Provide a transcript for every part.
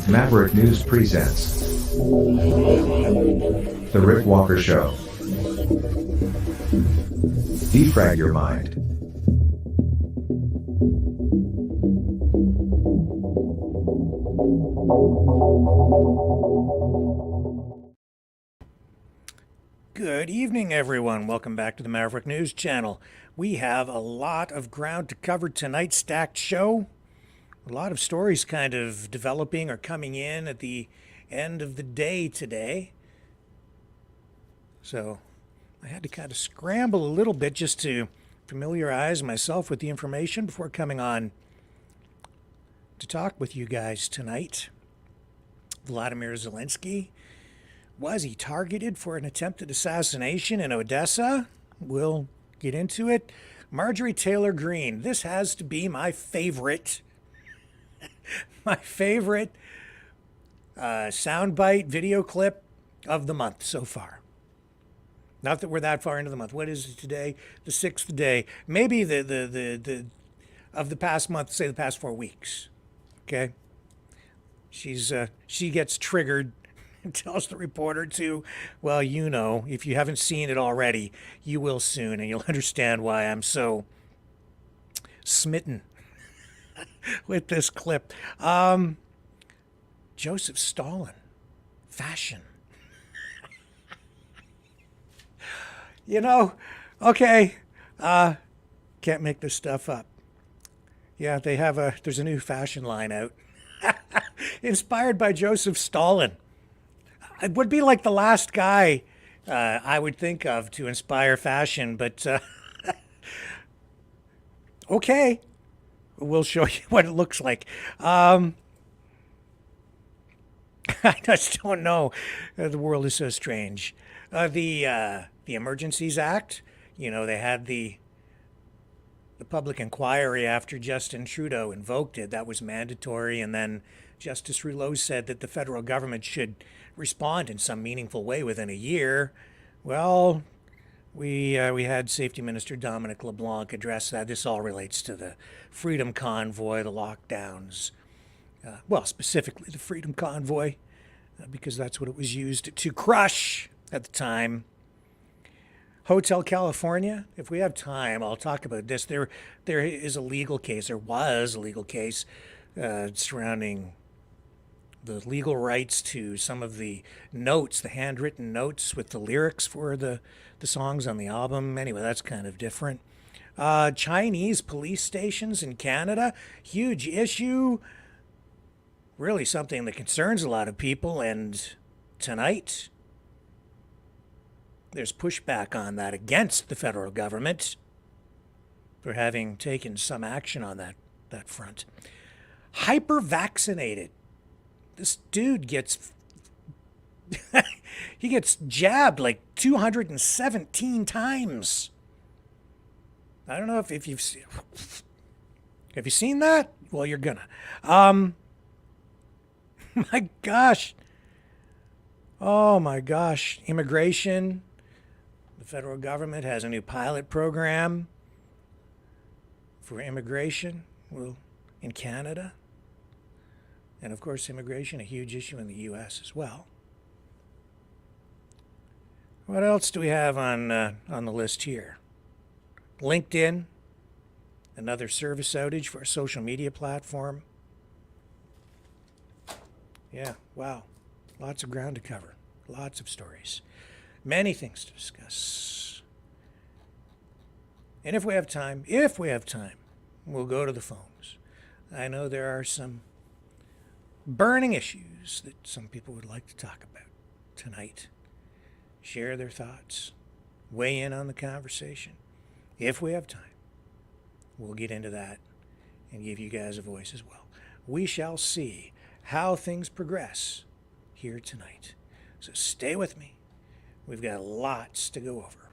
Maverick News presents The Rick Walker Show. Defrag your mind. Good evening, everyone. Welcome back to the Maverick News Channel. We have a lot of ground to cover tonight, stacked show. A lot of stories kind of developing or coming in at the end of the day today. So I had to kind of scramble a little bit just to familiarize myself with the information before coming on to talk with you guys tonight. Vladimir Zelensky, was he targeted for an attempted assassination in Odessa? We'll get into it. Marjorie Taylor Green, this has to be my favorite soundbite video clip of the month so far. Not that we're that far into the month. What is it today? The 6th day. Maybe the of the past month, say the past 4 weeks. Okay? She gets triggered and tells the reporter to, well, you know, if you haven't seen it already, you will soon, and you'll understand why I'm so smitten with this clip. Joseph Stalin, fashion. You know, okay, can't make this stuff up. Yeah, there's a new fashion line out. Inspired by Joseph Stalin. It would be like the last guy I would think of to inspire fashion, but okay. We'll show you what it looks like. I just don't know. The world is so strange. The Emergencies Act, you know, they had the public inquiry after Justin Trudeau invoked it. That was mandatory. And then Justice Rouleau said that the federal government should respond in some meaningful way within a year. Well, we had Safety Minister Dominic LeBlanc address that. This all relates to the Freedom Convoy, the lockdowns. Well, specifically the Freedom Convoy, because that's what it was used to crush at the time. Hotel California, if we have time, I'll talk about this. There is a legal case, there was a legal case surrounding the legal rights to some of the notes, the handwritten notes with the lyrics for the songs on the album. Anyway, that's kind of different. Chinese police stations in Canada, huge issue. Really something that concerns a lot of people. And tonight, there's pushback on that against the federal government for having taken some action on that front. Hyper-vaccinated. This dude gets he gets jabbed like 217 times. I don't know if you've seen, have you seen that? Well, you're gonna. My gosh. Oh my gosh. Immigration. The federal government has a new pilot program for immigration, well, in Canada. And of course, immigration, a huge issue in the U.S. as well. What else do we have on the list here? LinkedIn, another service outage for a social media platform. Yeah, wow. Lots of ground to cover. Lots of stories. Many things to discuss. And if we have time, we'll go to the phones. I know there are some burning issues that some people would like to talk about tonight. Share their thoughts. Weigh in on the conversation. If we have time, we'll get into that and give you guys a voice as well. We shall see how things progress here tonight. So stay with me. We've got lots to go over.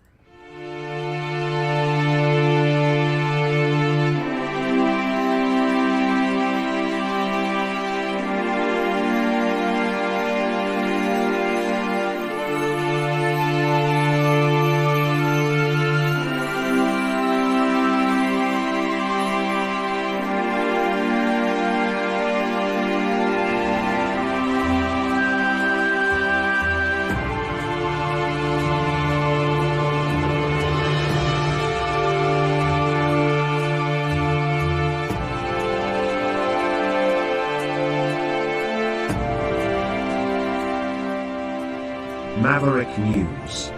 Maverick News.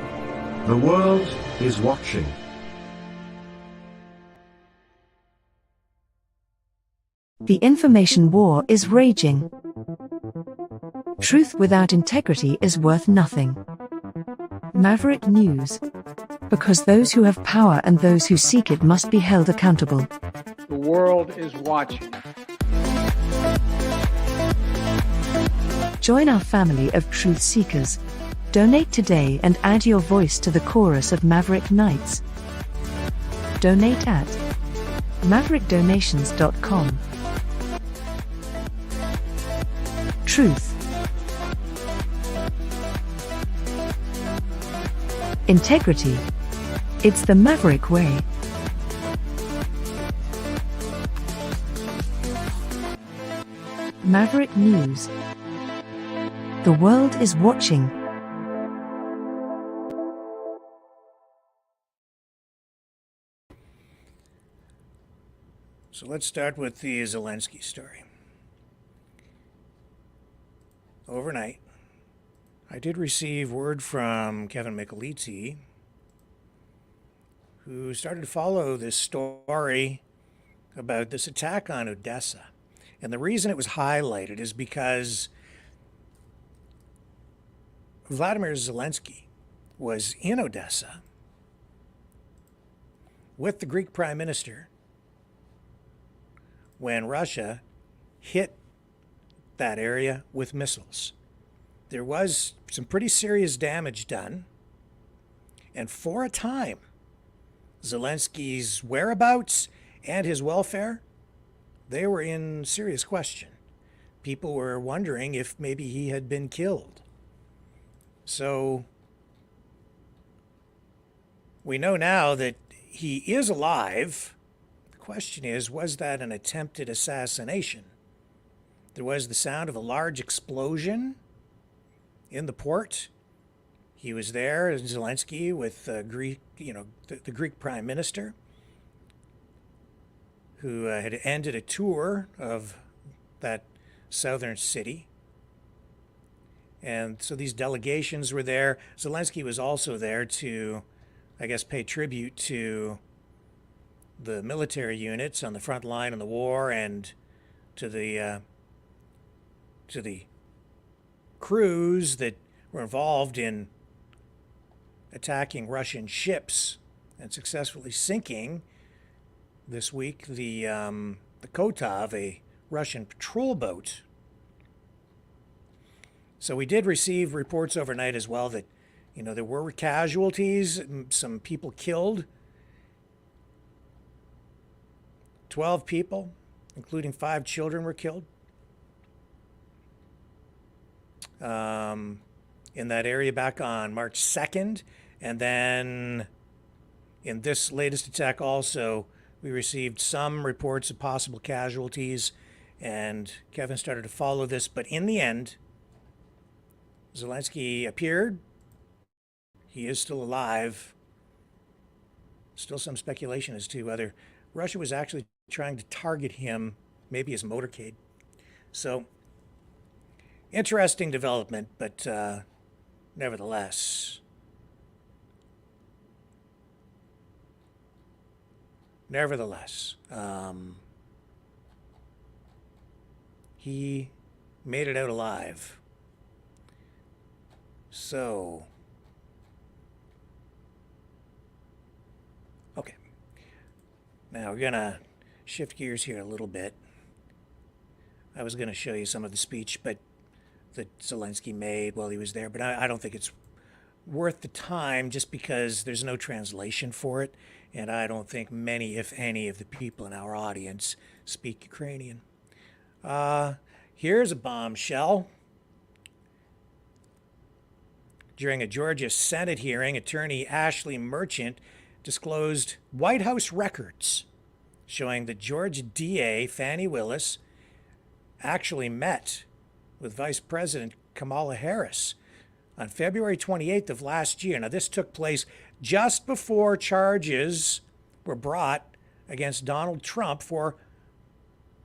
The world is watching. The information war is raging. Truth without integrity is worth nothing. Maverick News. Because those who have power and those who seek it must be held accountable. The world is watching. Join our family of truth seekers. Donate today and add your voice to the chorus of Maverick Knights. Donate at maverickdonations.com. Truth. Integrity. It's the Maverick way. Maverick News. The world is watching. So let's start with the Zelensky story. Overnight, I did receive word from Kevin Mikuliti, who started to follow this story about this attack on Odessa. And the reason it was highlighted is because Vladimir Zelensky was in Odessa with the Greek Prime Minister when Russia hit that area with missiles. There was some pretty serious damage done, and for a time, Zelensky's whereabouts and his welfare, they were in serious question. People were wondering if maybe he had been killed. So we know now that he is alive. The question is, was that an attempted assassination? There was the sound of a large explosion in the port. He was there, Zelensky, with the Greek Prime Minister, who had ended a tour of that southern city. And so these delegations were there. Zelensky was also there to, I guess, pay tribute to the military units on the front line in the war and to the crews that were involved in attacking Russian ships and successfully sinking this week the Kotov, a Russian patrol boat. So we did receive reports overnight as well that, there were casualties, some people killed. 12 people, including 5 children, were killed in that area back on March 2nd. And then in this latest attack also, we received some reports of possible casualties And Kevin started to follow this, but in the end, Zelensky appeared. He is still alive. Still some speculation as to whether Russia was actually trying to target him, maybe his motorcade. So, interesting development, but nevertheless, he made it out alive. So, okay. Now we're gonna shift gears here a little bit. I was gonna show you some of the speech, that Zelensky made while he was there, but I don't think it's worth the time just because there's no translation for it, and I don't think many, if any, of the people in our audience speak Ukrainian. Here's a bombshell. During a Georgia Senate hearing, attorney Ashley Merchant disclosed White House records showing that Georgia DA Fani Willis actually met with Vice President Kamala Harris on February 28th of last year. Now, this took place just before charges were brought against Donald Trump for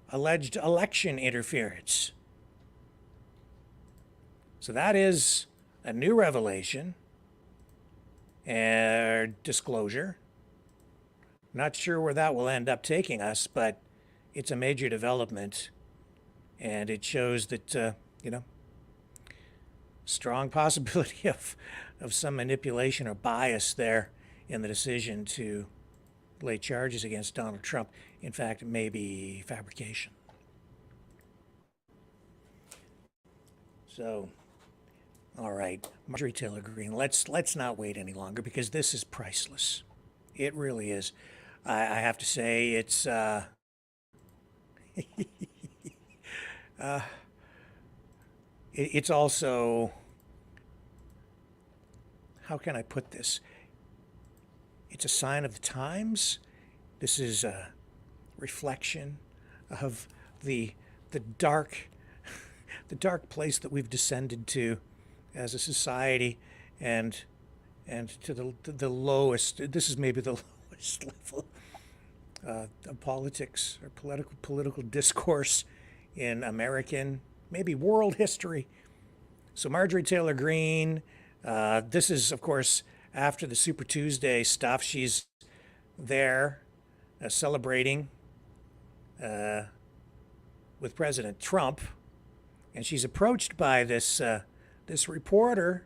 alleged election interference. So that is a new revelation and disclosure. Not sure where that will end up taking us, but it's a major development, and it shows that, strong possibility of some manipulation or bias there in the decision to lay charges against Donald Trump. In fact, it may be fabrication. So, all right, Marjorie Taylor Green, let's not wait any longer because this is priceless. It really is. I have to say it's it's also, how can I put this? It's a sign of the times. This is a reflection of the dark place that we've descended to as a society, and to the lowest. This is maybe the lowest level of politics or political discourse in American, maybe world history. So Marjorie Taylor Green, this is, of course, after the Super Tuesday stuff. She's there celebrating with President Trump, and she's approached by this reporter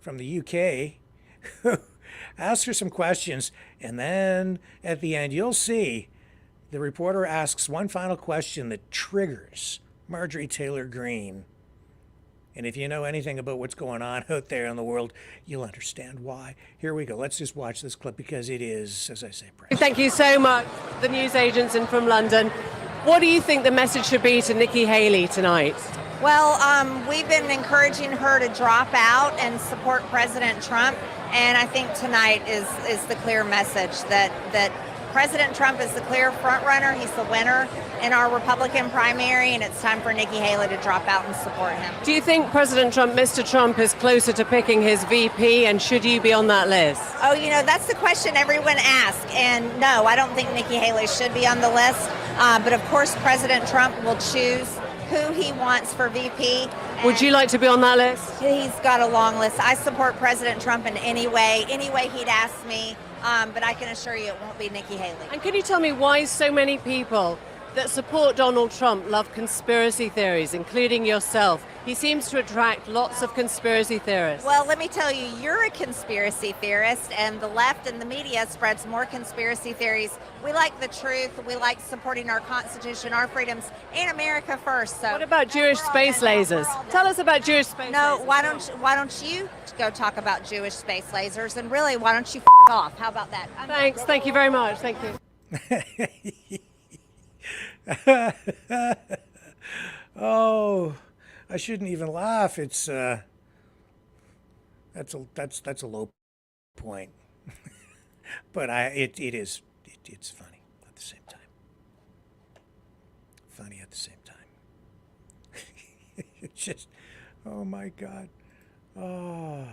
from the UK who asks her some questions, and then at the end you'll see the reporter asks one final question that triggers Marjorie Taylor Green. And if you know anything about what's going on out there in the world, you'll understand why. Here we go. Let's just watch this clip because it is, as I say, precious. Thank you so much, the news agents in from London. What do you think the message should be to Nikki Haley tonight? Well, we've been encouraging her to drop out and support President Trump, and I think tonight is the clear message that President Trump is the clear front runner. He's the winner in our Republican primary, and it's time for Nikki Haley to drop out and support him. Do you think President Trump, Mr. Trump, is closer to picking his VP, and should you be on that list? Oh, that's the question everyone asks, and no, I don't think Nikki Haley should be on the list, but of course President Trump will choose who he wants for VP. Would you like to be on that list? He's got a long list. I support President Trump in any way he'd ask me, but I can assure you it won't be Nikki Haley. And can you tell me why so many people that support Donald Trump love conspiracy theories, including yourself? He seems to attract lots of conspiracy theorists. Well, let me tell you, you're a conspiracy theorist, and the left and the media spreads more conspiracy theories. We like the truth. We like supporting our Constitution, our freedoms, and America first. So, what about Jewish space lasers? Tell us about Jewish space lasers. No, why don't you go talk about Jewish space lasers? And really, why don't you off? How about that? Thanks. Thank you very much. Thank you. Oh, I shouldn't even laugh. It's that's a low point. But it's funny at the same time. Funny at the same time. It's just, oh my God. Oh.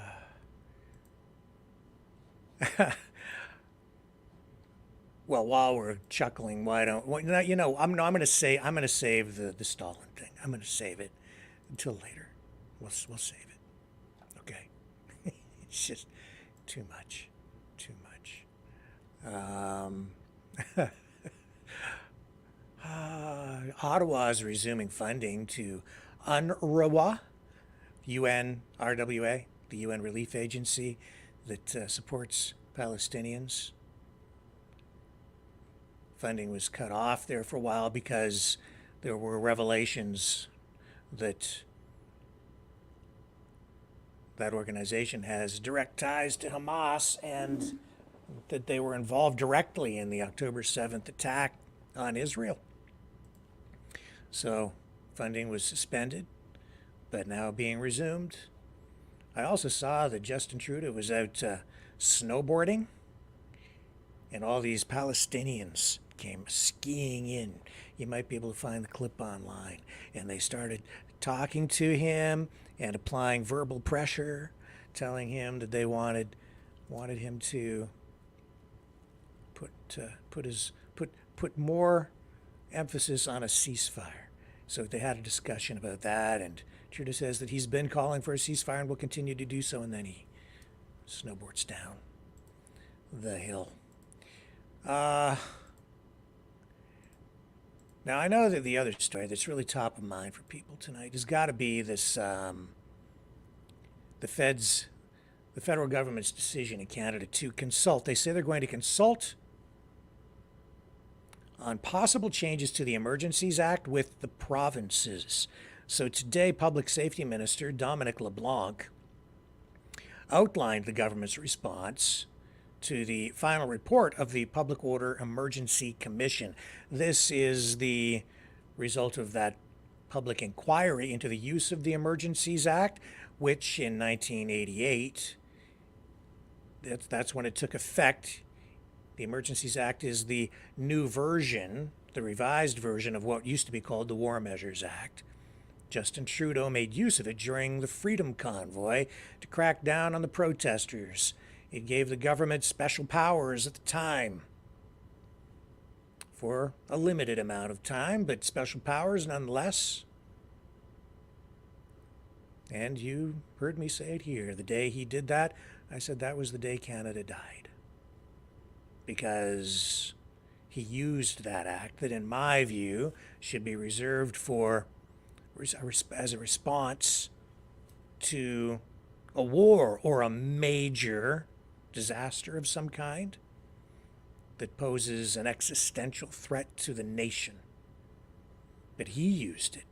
Well, while we're chuckling, why don't I'm going to save the Stalin thing. I'm going to save it until later. We'll save it. Okay. It's just too much, too much. Ottawa is resuming funding to UNRWA, UNRWA, the UN relief agency that supports Palestinians. Funding was cut off there for a while because there were revelations that that organization has direct ties to Hamas and that they were involved directly in the October 7th attack on Israel. So funding was suspended, but now being resumed. I also saw that Justin Trudeau was out snowboarding, and all these Palestinians came skiing in. You might be able to find the clip online. And they started talking to him and applying verbal pressure, telling him that they wanted him to put more emphasis on a ceasefire. So they had a discussion about that, and Trudeau says that he's been calling for a ceasefire and will continue to do so, and then he snowboards down the hill. Now, I know that the other story that's really top of mind for people tonight has got to be this, the federal government's decision in Canada to consult. They say they're going to consult on possible changes to the Emergencies Act with the provinces. So today, Public Safety Minister Dominic LeBlanc outlined the government's response to the final report of the Public Order Emergency Commission. This is the result of that public inquiry into the use of the Emergencies Act, which in 1988, that's when it took effect. The Emergencies Act is the new version, the revised version of what used to be called the War Measures Act. Justin Trudeau made use of it during the Freedom Convoy to crack down on the protesters. It gave the government special powers at the time for a limited amount of time, but special powers nonetheless. And you heard me say it here. The day he did that, I said that was the day Canada died. Because he used that act that, in my view, should be reserved for as a response to a war or a major disaster of some kind that poses an existential threat to the nation. But he used it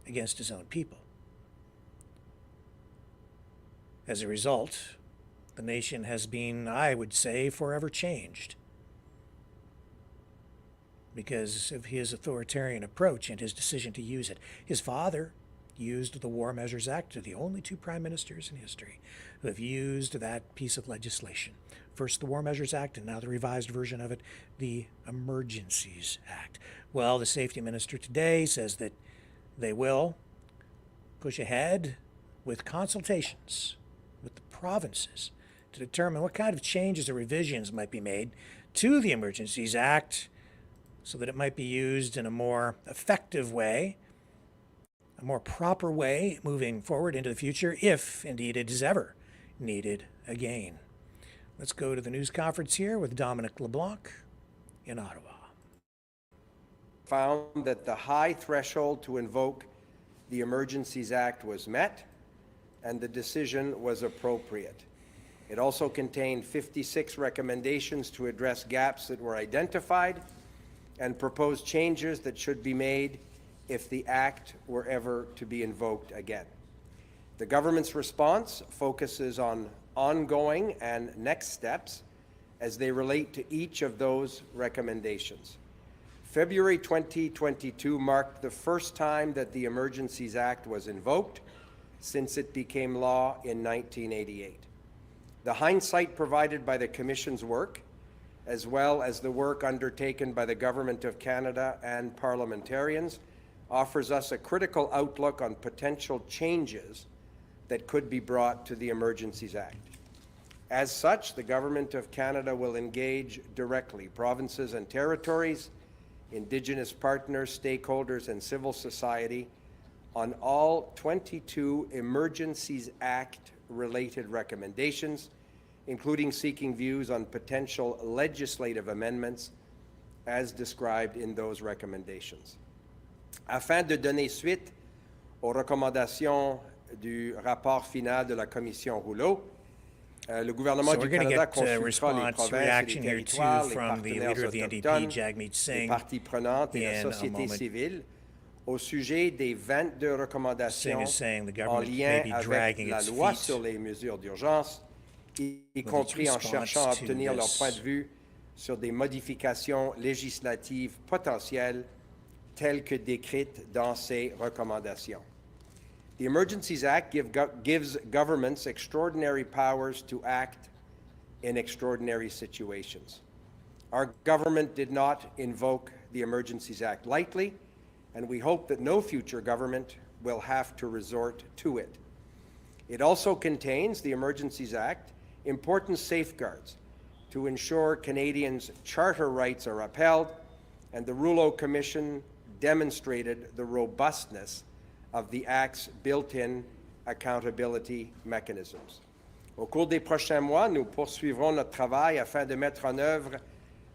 against his own people. As a result, the nation has been, I would say, forever changed because of his authoritarian approach and his decision to use it. His father used the War Measures Act. They're the only two prime ministers in history who have used that piece of legislation. First the War Measures Act, and now the revised version of it, the Emergencies Act. Well, the safety minister today says that they will push ahead with consultations with the provinces to determine what kind of changes or revisions might be made to the Emergencies Act so that it might be used in a more effective way, a more proper way moving forward into the future, if indeed it is ever needed again. Let's go to the news conference here with Dominic LeBlanc in Ottawa. Found that the high threshold to invoke the Emergencies Act was met and the decision was appropriate. It also contained 56 recommendations to address gaps that were identified and proposed changes that should be made if the Act were ever to be invoked again. The government's response focuses on ongoing and next steps as they relate to each of those recommendations. February 2022 marked the first time that the Emergencies Act was invoked since it became law in 1988. The hindsight provided by the Commission's work, as well as the work undertaken by the Government of Canada and parliamentarians, offers us a critical outlook on potential changes that could be brought to the Emergencies Act. As such, the Government of Canada will engage directly provinces and territories, Indigenous partners, stakeholders, and civil society on all 22 Emergencies Act-related recommendations, including seeking views on potential legislative amendments as described in those recommendations. Afin de donner suite aux recommandations du rapport final de la Commission Rouleau, le gouvernement du Canada consultera les provinces et les territoires, les partenaires autochtones, les parties prenantes et la société civile au sujet des 22 recommandations en lien avec la loi sur les mesures d'urgence, y compris en cherchant à obtenir leur point de vue sur des modifications législatives potentielles telles que décrites dans ces recommandations. The Emergencies Act gives governments extraordinary powers to act in extraordinary situations. Our government did not invoke the Emergencies Act lightly, and we hope that no future government will have to resort to it. It also contains, the Emergencies Act, important safeguards to ensure Canadians' charter rights are upheld, and the Rouleau Commission demonstrated the robustness of the Act's built-in accountability mechanisms. Au cours des prochains mois, nous poursuivrons notre travail afin de mettre en œuvre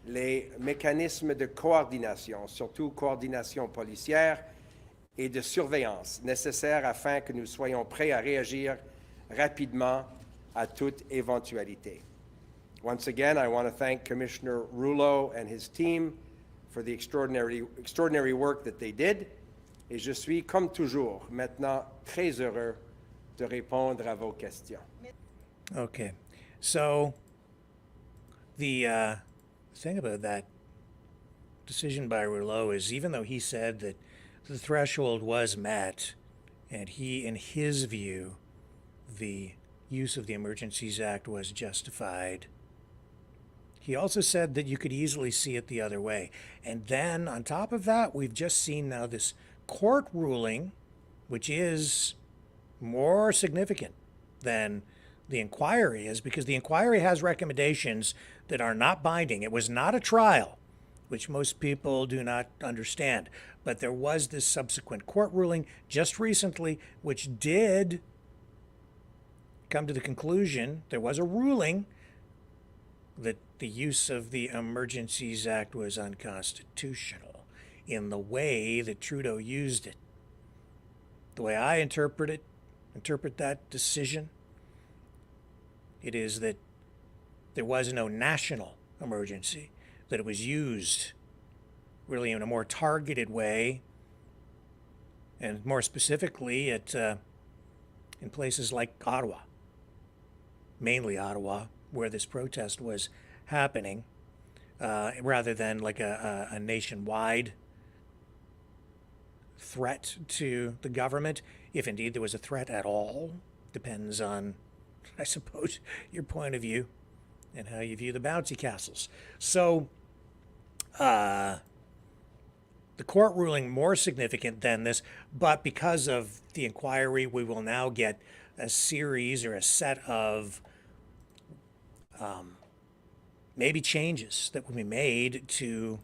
les mécanismes de coordination, surtout coordination policière et de surveillance nécessaires afin que nous soyons prêts à réagir rapidement à toute éventualité. Once again, I want to thank Commissioner Rouleau and his team for the extraordinary work that they did. Et je suis, comme toujours, maintenant très heureux de répondre à vos questions. Okay. So, the thing about that decision by Rouleau is even though he said that the threshold was met, and he, in his view, the use of the Emergencies Act was justified, he also said that you could easily see it the other way. And then, on top of that, we've just seen now this court ruling, which is more significant than the inquiry is, because the inquiry has recommendations that are not binding. It was not a trial, which most people do not understand. But there was this subsequent court ruling just recently, which did come to the conclusion, there was a ruling that the use of the Emergencies Act was unconstitutional in the way that Trudeau used it. The way I interpret that decision, it is that there was no national emergency, that it was used really in a more targeted way, and more specifically in places like Ottawa, mainly Ottawa, where this protest was happening, rather than like a nationwide threat to the government, if indeed there was a threat at all. Depends on, I suppose, your point of view and how you view the bouncy castles. So, the court ruling more significant than this, but because of the inquiry, we will now get a series or a set of maybe changes that will be made to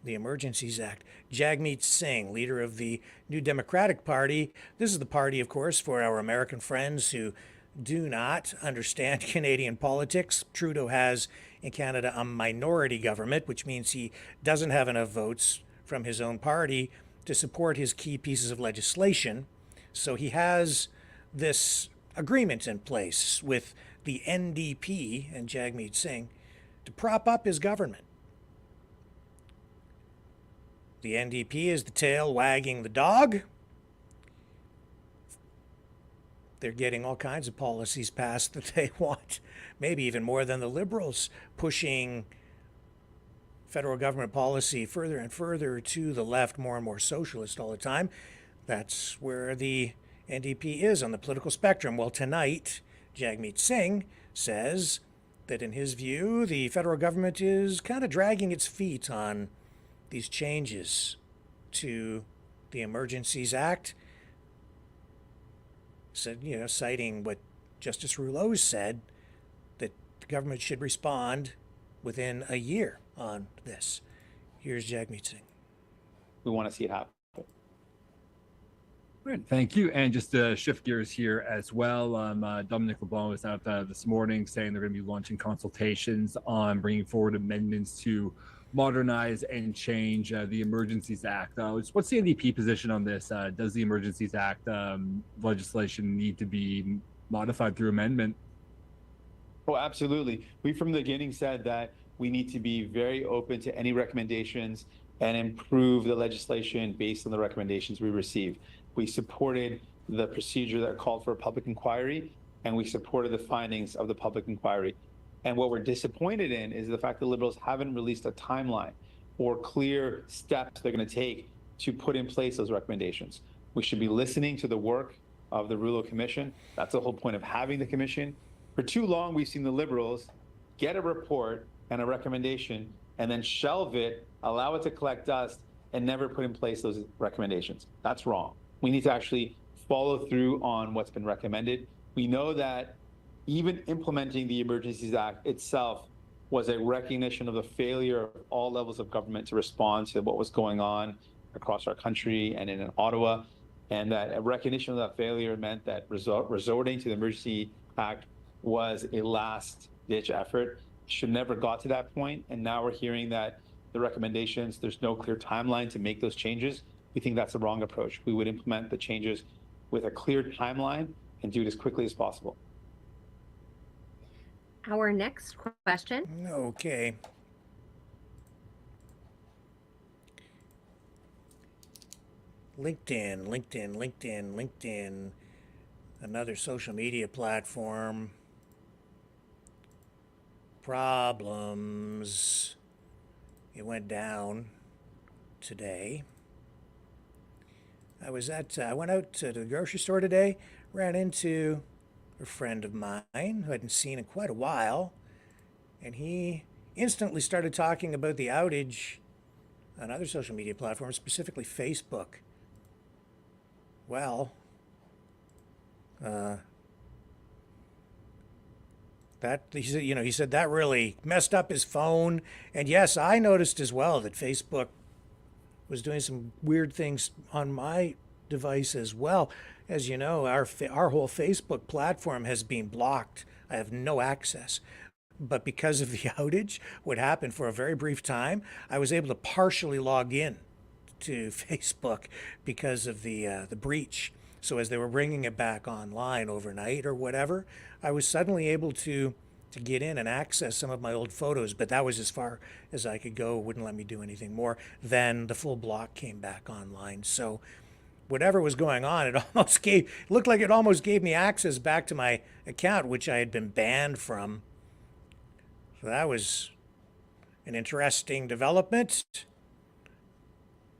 the Emergencies Act. Jagmeet Singh, leader of the New Democratic Party. This is the party, of course, for our American friends who do not understand Canadian politics. Trudeau has in Canada a minority government, which means he doesn't have enough votes from his own party to support his key pieces of legislation. So he has this agreement in place with the NDP and Jagmeet Singh to prop up his government. The NDP is the tail wagging the dog. They're getting all kinds of policies passed that they want, maybe even more than the Liberals, pushing federal government policy further and further to the left, more and more socialist all the time. That's where the NDP is on the political spectrum. Well, tonight, Jagmeet Singh says that in his view, the federal government is kind of dragging its feet on these changes to the Emergencies Act, said, citing what Justice Rouleau said, that the government should respond within a year on this. Here's Jagmeet Singh. We want to see it happen. Great, thank you. And just to shift gears here as well, Dominic LeBlanc was out this morning saying they're going to be launching consultations on bringing forward amendments to modernize and change the Emergencies Act. What's the NDP position on this? Does the Emergencies Act legislation need to be modified through amendment? Oh, absolutely. We from the beginning said that we need to be very open to any recommendations and improve the legislation based on the recommendations we receive. We supported the procedure that called for a public inquiry, and we supported the findings of the public inquiry. And what we're disappointed in is the fact that Liberals haven't released a timeline or clear steps they're going to take to put in place those recommendations. We should be listening to the work of the Rouleau Commission. That's the whole point of having the commission. For too long, we've seen the Liberals get a report and a recommendation and then shelve it, allow it to collect dust, and never put in place those recommendations. That's wrong. We need to actually follow through on what's been recommended. We know that even implementing the Emergencies Act itself was a recognition of the failure of all levels of government to respond to what was going on across our country and in Ottawa. And that a recognition of that failure meant that resorting to the Emergency Act was a last-ditch effort. Should never got to that point. And now we're hearing that the recommendations, there's no clear timeline to make those changes. We think that's the wrong approach. We would implement the changes with a clear timeline and do it as quickly as possible. Our next question. Okay. LinkedIn, another social media platform. Problems. It went down today. I went out to the grocery store today, ran into a friend of mine who I hadn't seen in quite a while, and he instantly started talking about the outage on other social media platforms, specifically Facebook. Well, he said that really messed up his phone. And yes, I noticed as well that Facebook was doing some weird things on my device as well. As you know, our whole Facebook platform has been blocked. I have no access. But because of the outage, what happened for a very brief time, I was able to partially log in to Facebook because of the breach. So as they were bringing it back online overnight or whatever, I was suddenly able to get in and access some of my old photos, but that was as far as I could go. It wouldn't let me do anything more. Then the full block came back online. So whatever was going on, it looked like it almost gave me access back to my account, which I had been banned from. So that was an interesting development.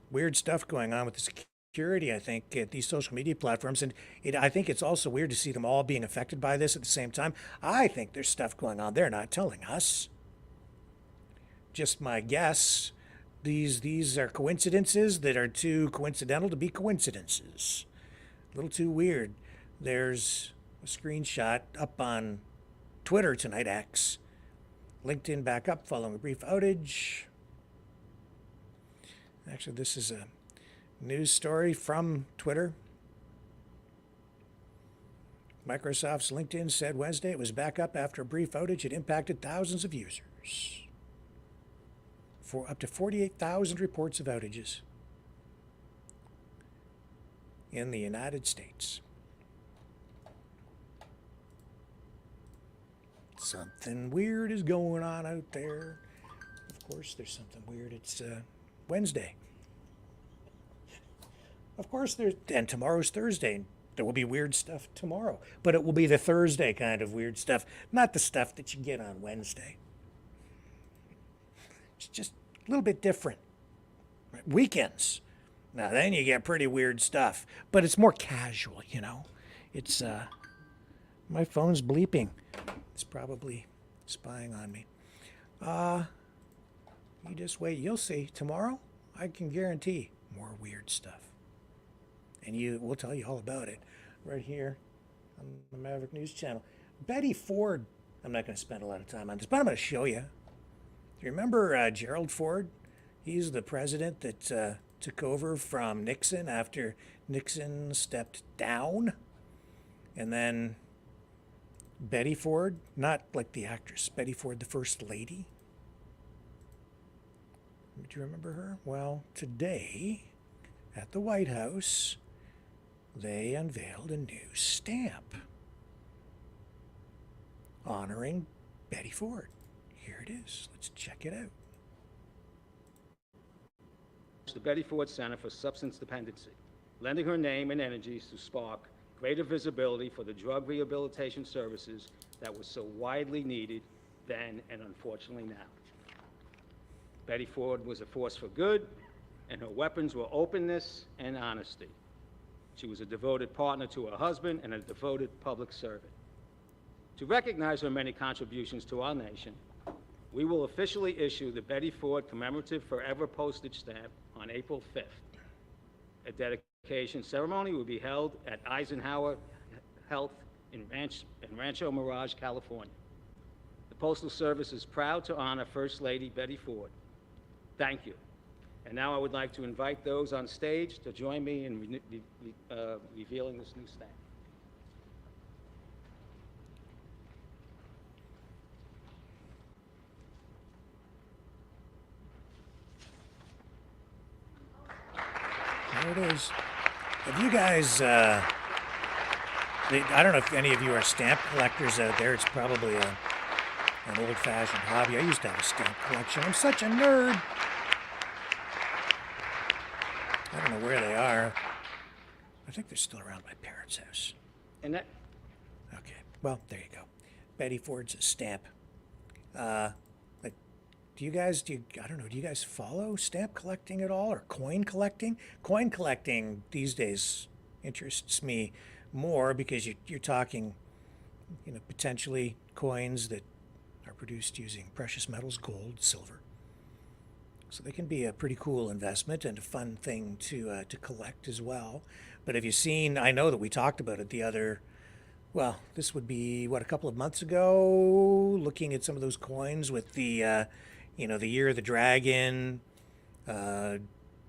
Weird stuff going on with the security, I think, at these social media platforms. And I think it's also weird to see them all being affected by this at the same time. I think there's stuff going on they're not telling us. Just my guess. These are coincidences that are too coincidental to be coincidences. A little too weird. There's a screenshot up on Twitter tonight, X. LinkedIn back up following a brief outage. Actually, this is a news story from Twitter. Microsoft's LinkedIn said Wednesday it was back up after a brief outage. It impacted thousands of users. For up to 48,000 reports of outages in the United States. Something weird is going on out there. Of course, there's something weird. It's Wednesday. Of course, and tomorrow's Thursday. There will be weird stuff tomorrow, but it will be the Thursday kind of weird stuff, not the stuff that you get on Wednesday. It's just a little bit different. Right? Weekends. Now then you get pretty weird stuff, but it's more casual, you know. It's, my phone's bleeping. It's probably spying on me. You just wait, you'll see. Tomorrow, I can guarantee more weird stuff. And we'll tell you all about it right here on the Maverick News Channel. Betty Ford, I'm not going to spend a lot of time on this, but I'm going to show you. Do you remember Gerald Ford? He's the president that took over from Nixon after Nixon stepped down. And then Betty Ford, not like the actress, Betty Ford, the First Lady. Do you remember her? Well, today at the White House, they unveiled a new stamp honoring Betty Ford. Here it is. Let's check it out. The Betty Ford Center for Substance Dependency, lending her name and energies to spark greater visibility for the drug rehabilitation services that were so widely needed then and unfortunately now. Betty Ford was a force for good, and her weapons were openness and honesty. She was a devoted partner to her husband and a devoted public servant. To recognize her many contributions to our nation, we will officially issue the Betty Ford Commemorative Forever Postage Stamp on April 5th. A dedication ceremony will be held at Eisenhower Health in Rancho Mirage, California. The Postal Service is proud to honor First Lady Betty Ford. Thank you. And now I would like to invite those on stage to join me in revealing this new stamp. There it is. If you guys, I don't know if any of you are stamp collectors out there. It's probably an old-fashioned hobby. I used to have a stamp collection. I'm such a nerd. I don't know where they are. I think they're still around my parents' house. And that. Okay. Well, there you go. Betty Ford's stamp. Do you guys follow stamp collecting at all, or coin collecting? Coin collecting these days interests me more because you're talking, potentially coins that are produced using precious metals, gold, silver. So they can be a pretty cool investment and a fun thing to collect as well. But have you seen, I know that we talked about it this would be, a couple of months ago, looking at some of those coins with the, the Year of the Dragon,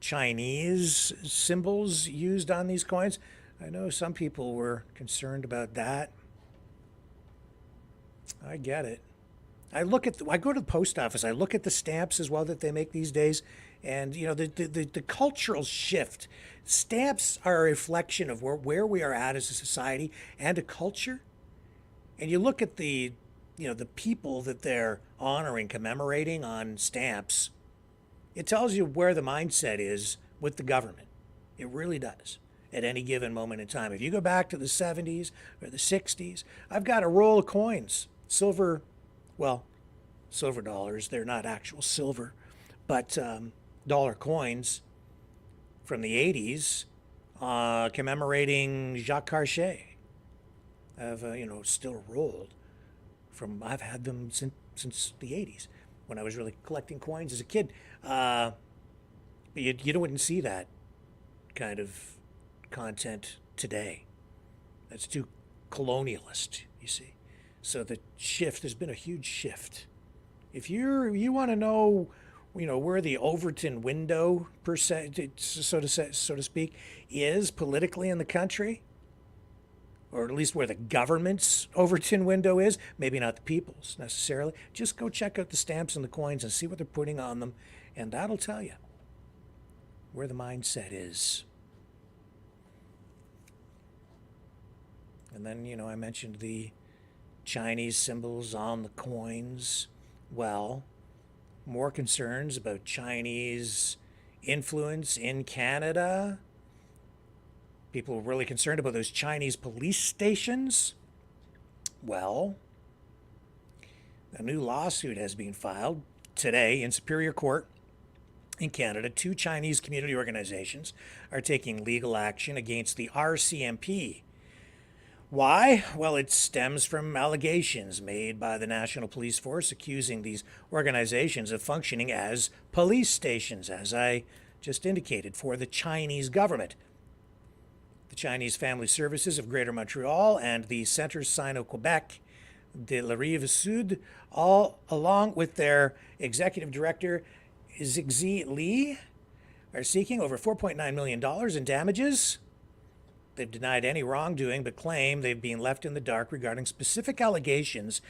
Chinese symbols used on these coins. I know some people were concerned about that. I get it. I go to the post office. I look at the stamps as well that they make these days, and the cultural shift. Stamps are a reflection of where we are at as a society and a culture. And you look at the people that they're honoring, commemorating on stamps. It tells you where the mindset is with the government. It really does. At any given moment in time. If you go back to the 70s or the 60s, I've got a roll of coins, silver dollars. They're not actual silver, but dollar coins from the 80s commemorating Jacques Cartier. I've still rolled from. I've had them since the 80s when I was really collecting coins as a kid. But you wouldn't see that kind of content today. That's too colonialist, you see. So the shift, there's been a huge shift. If you want to know, where the Overton window, so to speak, is politically in the country, or at least where the government's Overton window is, maybe not the people's necessarily, just go check out the stamps and the coins and see what they're putting on them, and that'll tell you where the mindset is. And then, I mentioned the Chinese symbols on the coins. Well, more concerns about Chinese influence in Canada. People are really concerned about those Chinese police stations. Well, a new lawsuit has been filed today in Superior Court in Canada. 2 Chinese community organizations are taking legal action against the RCMP. Why? Well, it stems from allegations made by the National Police Force accusing these organizations of functioning as police stations, as I just indicated, for the Chinese government. the Chinese Family Services of Greater Montreal and the Centre Sino-Quebec de la Rive Sud, all along with their executive director, Zixi Li, are seeking over $4.9 million in damages. They've denied any wrongdoing, but claim they've been left in the dark regarding specific allegations.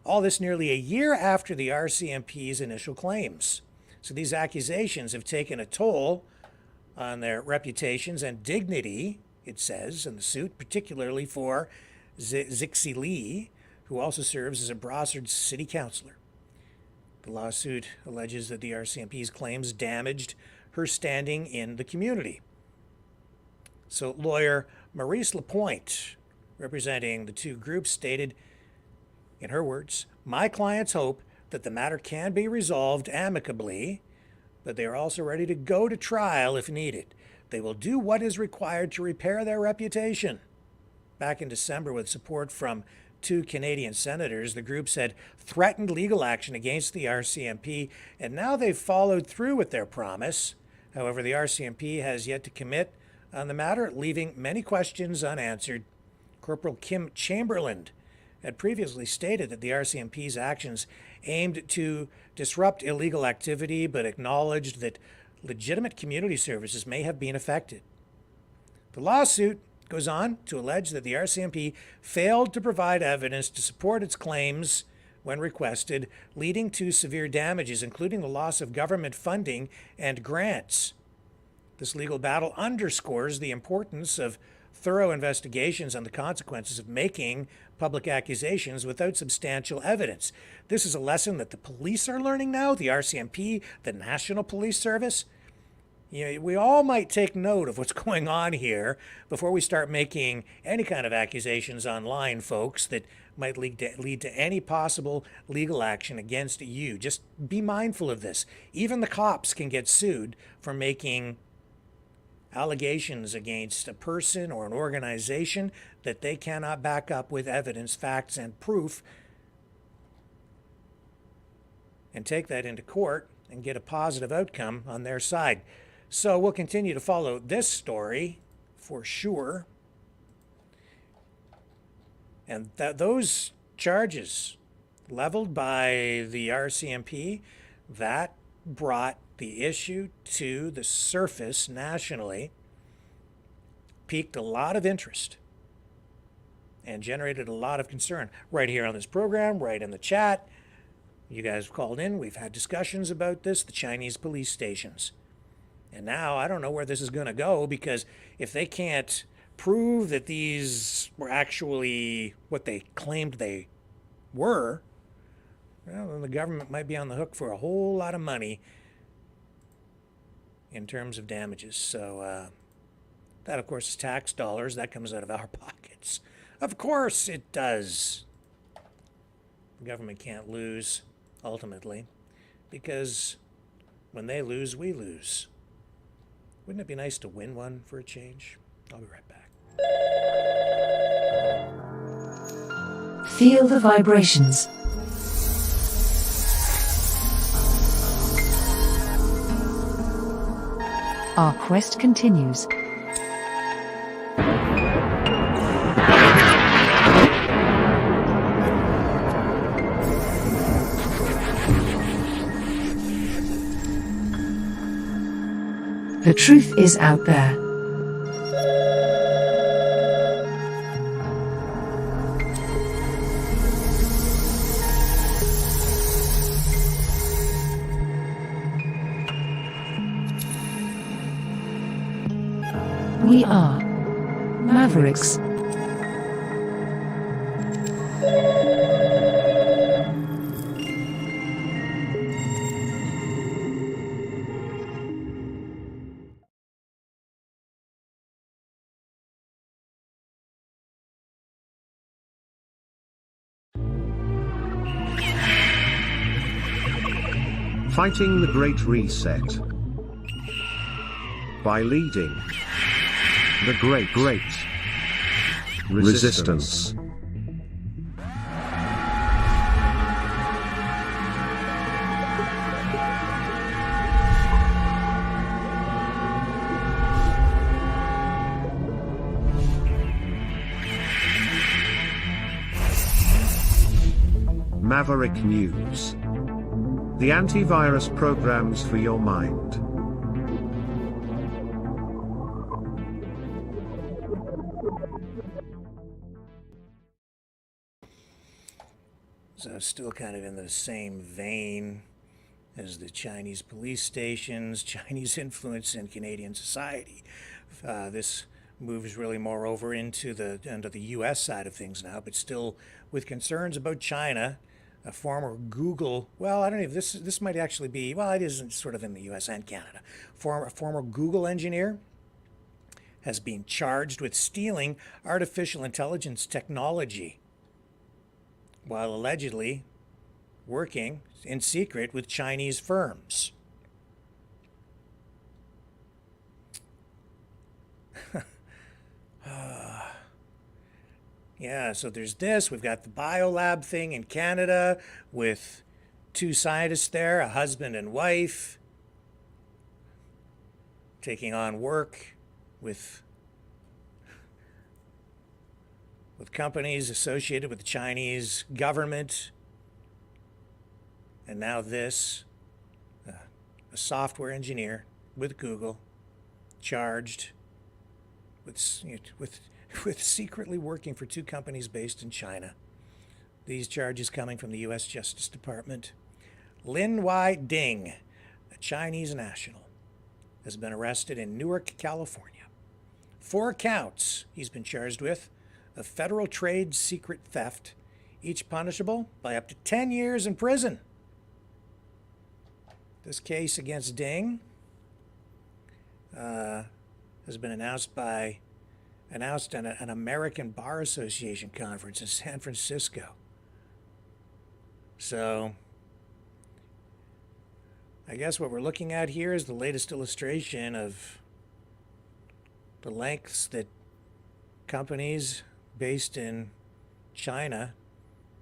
All this nearly a year after the RCMP's initial claims. So these accusations have taken a toll on their reputations and dignity, it says in the suit, particularly for Zixi Li, who also serves as a Brossard city councillor. The lawsuit alleges that the RCMP's claims damaged her standing in the community. So lawyer Maurice Lapointe, representing the two groups, stated, in her words, "My clients hope that the matter can be resolved amicably, but they are also ready to go to trial if needed. They will do what is required to repair their reputation." Back in December, with support from 2 Canadian senators, the groups had threatened legal action against the RCMP, and now they've followed through with their promise. However, the RCMP has yet to commit on the matter, leaving many questions unanswered. Corporal Kim Chamberlain had previously stated that the RCMP's actions aimed to disrupt illegal activity, but acknowledged that legitimate community services may have been affected. The lawsuit goes on to allege that the RCMP failed to provide evidence to support its claims when requested, leading to severe damages, including the loss of government funding and grants. This legal battle underscores the importance of thorough investigations on the consequences of making public accusations without substantial evidence. This is a lesson that the police are learning now, the RCMP, the National Police Service. We all might take note of what's going on here before we start making any kind of accusations online, folks, that might lead to any possible legal action against you. Just be mindful of this. Even the cops can get sued for making allegations against a person or an organization that they cannot back up with evidence, facts, and proof, and take that into court and get a positive outcome on their side. So we'll continue to follow this story for sure. And those charges leveled by the RCMP, that brought the issue to the surface nationally, piqued a lot of interest, and generated a lot of concern right here on this program, right in the chat. You guys have called in. We've had discussions about this, the Chinese police stations. And now I don't know where this is going to go, because if they can't prove that these were actually what they claimed they were, well, then the government might be on the hook for a whole lot of money in terms of damages. So that, of course, is tax dollars. That comes out of our pockets. Of course it does. The government can't lose, ultimately, because when they lose, we lose. Wouldn't it be nice to win one for a change? I'll be right back. Feel the vibrations. Our quest continues. The truth is out there. We are Mavericks. Fighting the Great Reset by leading the Great Resistance. Maverick News. The antivirus programs for your mind. So still kind of in the same vein as the Chinese police stations, Chinese influence in Canadian society. This moves really more over into the U.S. side of things now, but still with concerns about China. A former Google, well, I don't know if this might actually be, well, it isn't sort of in the U.S. and Canada. Former Google engineer has been charged with stealing artificial intelligence technology while allegedly working in secret with Chinese firms. Yeah, so there's this. We've got the biolab thing in Canada with two scientists there, a husband and wife, taking on work with companies associated with the Chinese government. And now this, a software engineer with Google, charged with secretly working for two companies based in China. These charges coming from the U.S. Justice Department. Lin Y. Ding, a Chinese national, has been arrested in Newark, California. 4 counts he's been charged with of federal trade secret theft, each punishable by up to 10 years in prison. This case against Ding has been announced at an American Bar Association conference in San Francisco. So I guess what we're looking at here is the latest illustration of the lengths that companies based in China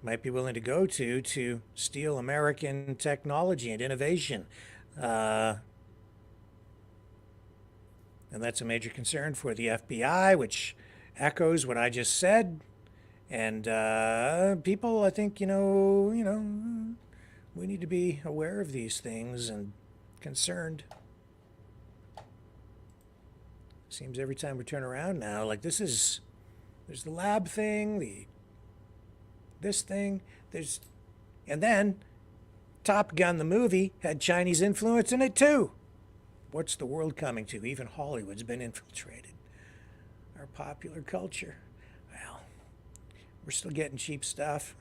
might be willing to go to steal American technology and innovation. And that's a major concern for the FBI, which echoes what I just said. And people, I think, we need to be aware of these things and concerned. Seems every time we turn around now, like there's the lab thing, this thing, and then Top Gun, the movie, had Chinese influence in it too. What's the world coming to? Even Hollywood's been infiltrated. Our popular culture. Well, we're still getting cheap stuff.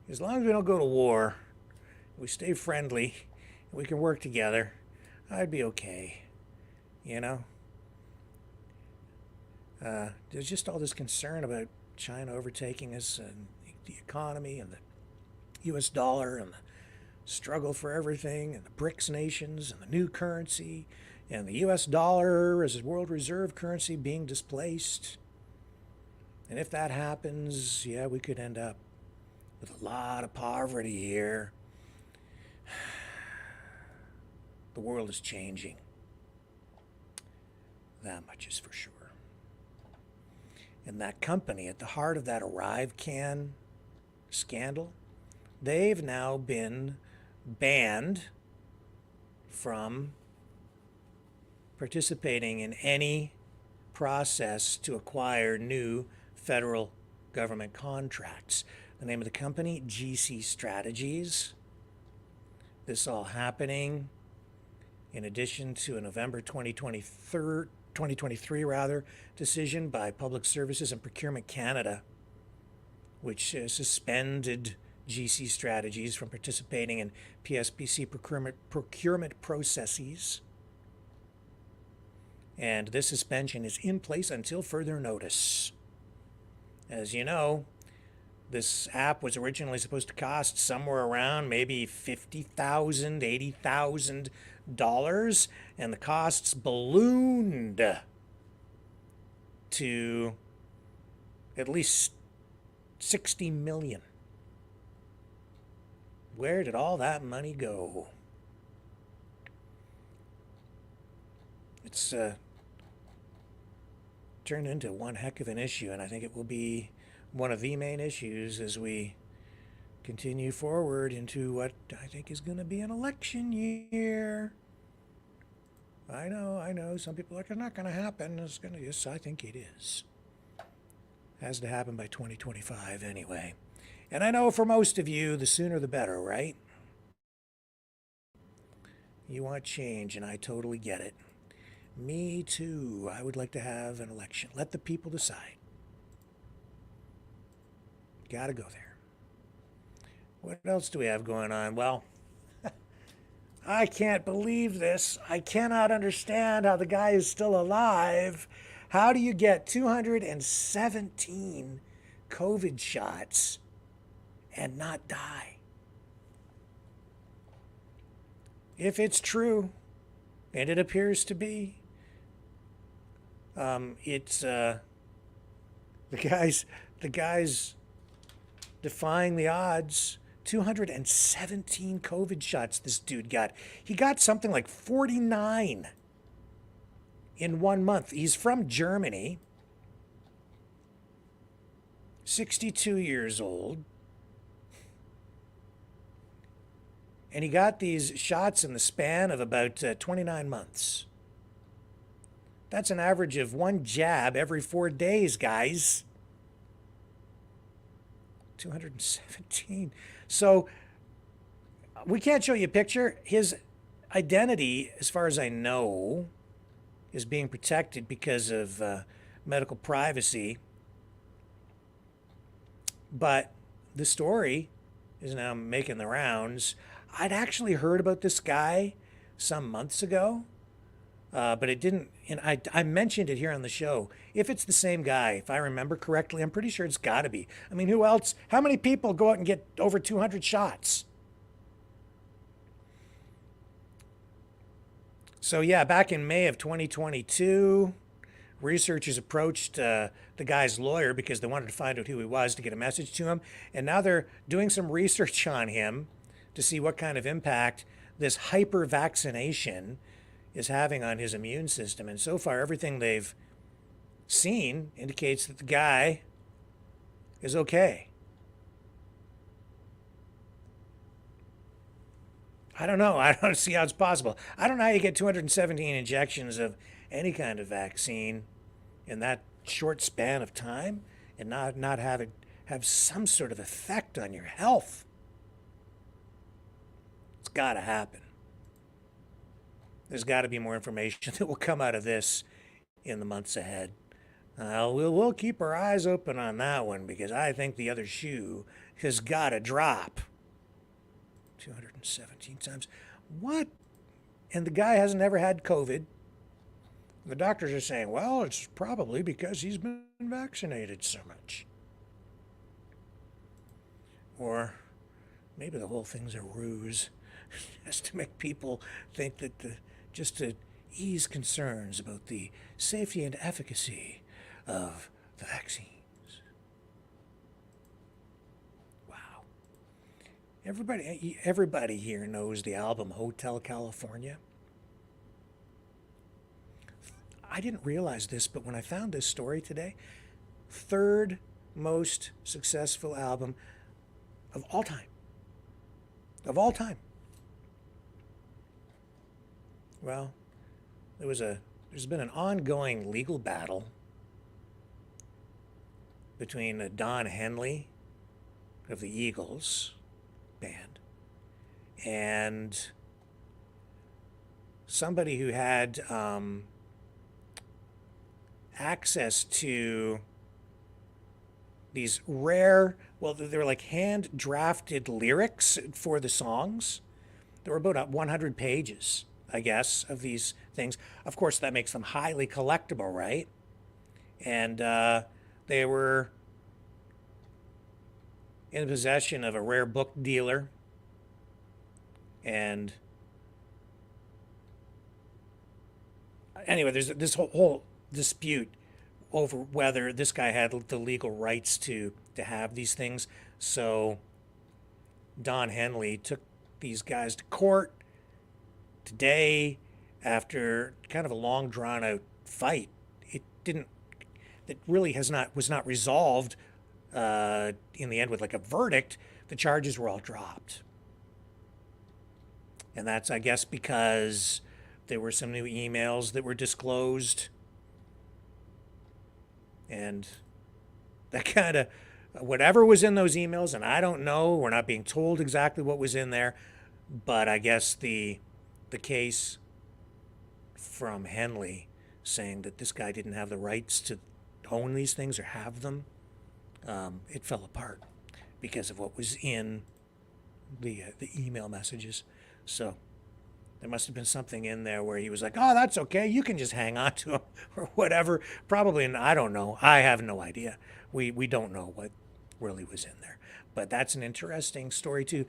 As long as we don't go to war, we stay friendly, and we can work together, I'd be okay. There's just all this concern about China overtaking us and the economy and the U.S. dollar and the struggle for everything and the BRICS nations and the new currency and the U.S. dollar as a world reserve currency being displaced. And if that happens, yeah, we could end up with a lot of poverty here. The world is changing. That much is for sure. And that company at the heart of that ArriveCan scandal, they've now been banned from participating in any process to acquire new federal government contracts. The name of the company, GC Strategies. This all happening in addition to a November 2023 decision by Public Services and Procurement Canada, which suspended GC Strategies from participating in PSPC procurement processes. And this suspension is in place until further notice. As you know, this app was originally supposed to cost somewhere around maybe $50,000, $80,000, and the costs ballooned to at least $60 million. Where did all that money go? It's turned into one heck of an issue, and I think it will be one of the main issues as we continue forward into what I think is going to be an election year. I know. Some people are like, it's not going to happen. It's going to. Yes, I think it is. Has to happen by 2025 anyway. And I know for most of you, the sooner the better, right? You want change, and I totally get it. Me too. I would like to have an election. Let the people decide. Got to go there. What else do we have going on? Well, I can't believe this. I cannot understand how the guy is still alive. How do you get 217 COVID shots and not die? If it's true, and it appears to be, it's the guy's defying the odds. 217 COVID shots this dude got. He got something like 49 in 1 month. He's from Germany, 62 years old. And he got these shots in the span of about 29 months. That's an average of 1 jab every 4 days, guys. 217. So we can't show you a picture. His identity, as far as I know, is being protected because of medical privacy. But the story is now making the rounds. I'd actually heard about this guy some months ago, but it didn't, and I mentioned it here on the show. If it's the same guy, if I remember correctly, I'm pretty sure it's got to be. I mean, who else? How many people go out and get over 200 shots? So yeah, back in May of 2022, researchers approached the guy's lawyer because they wanted to find out who he was to get a message to him. And now they're doing some research on him to see what kind of impact this hyper vaccination is having on his immune system. And so far, everything they've seen indicates that the guy is okay. I don't know. I don't see how it's possible. I don't know how you get 217 injections of any kind of vaccine in that short span of time and not have it have some sort of effect on your health. It's got to happen. There's got to be more information that will come out of this in the months ahead. We'll keep our eyes open on that one because I think the other shoe has got to drop. 217 times. What? And the guy hasn't ever had COVID. The doctors are saying, well, it's probably because he's been vaccinated so much. Or maybe the whole thing's a ruse just to make people think that just to ease concerns about the safety and efficacy of the vaccines. Wow. Everybody here knows the album Hotel California. I didn't realize this, but when I found this story today, 3rd most successful album of all time. Of all time. Well, there's been an ongoing legal battle between Don Henley of the Eagles band and somebody who had access to these rare, well, they were like hand-drafted lyrics for the songs. There were about 100 pages, I guess, of these things. Of course, that makes them highly collectible, right? And they were in possession of a rare book dealer. And anyway, there's this whole dispute over whether this guy had the legal rights to have these things. So Don Henley took these guys to court today after kind of a long drawn out fight. It really was not resolved in the end with like a verdict, the charges were all dropped. And that's, I guess, because there were some new emails that were disclosed. And that kind of, whatever was in those emails, and I don't know, we're not being told exactly what was in there, but I guess the case from Henley saying that this guy didn't have the rights to own these things or have them, it fell apart because of what was in the email messages. So there must have been something in there where he was like, oh, that's okay, you can just hang on to them or whatever. Probably, I don't know. I have no idea. We don't know what really was in there. But that's an interesting story too,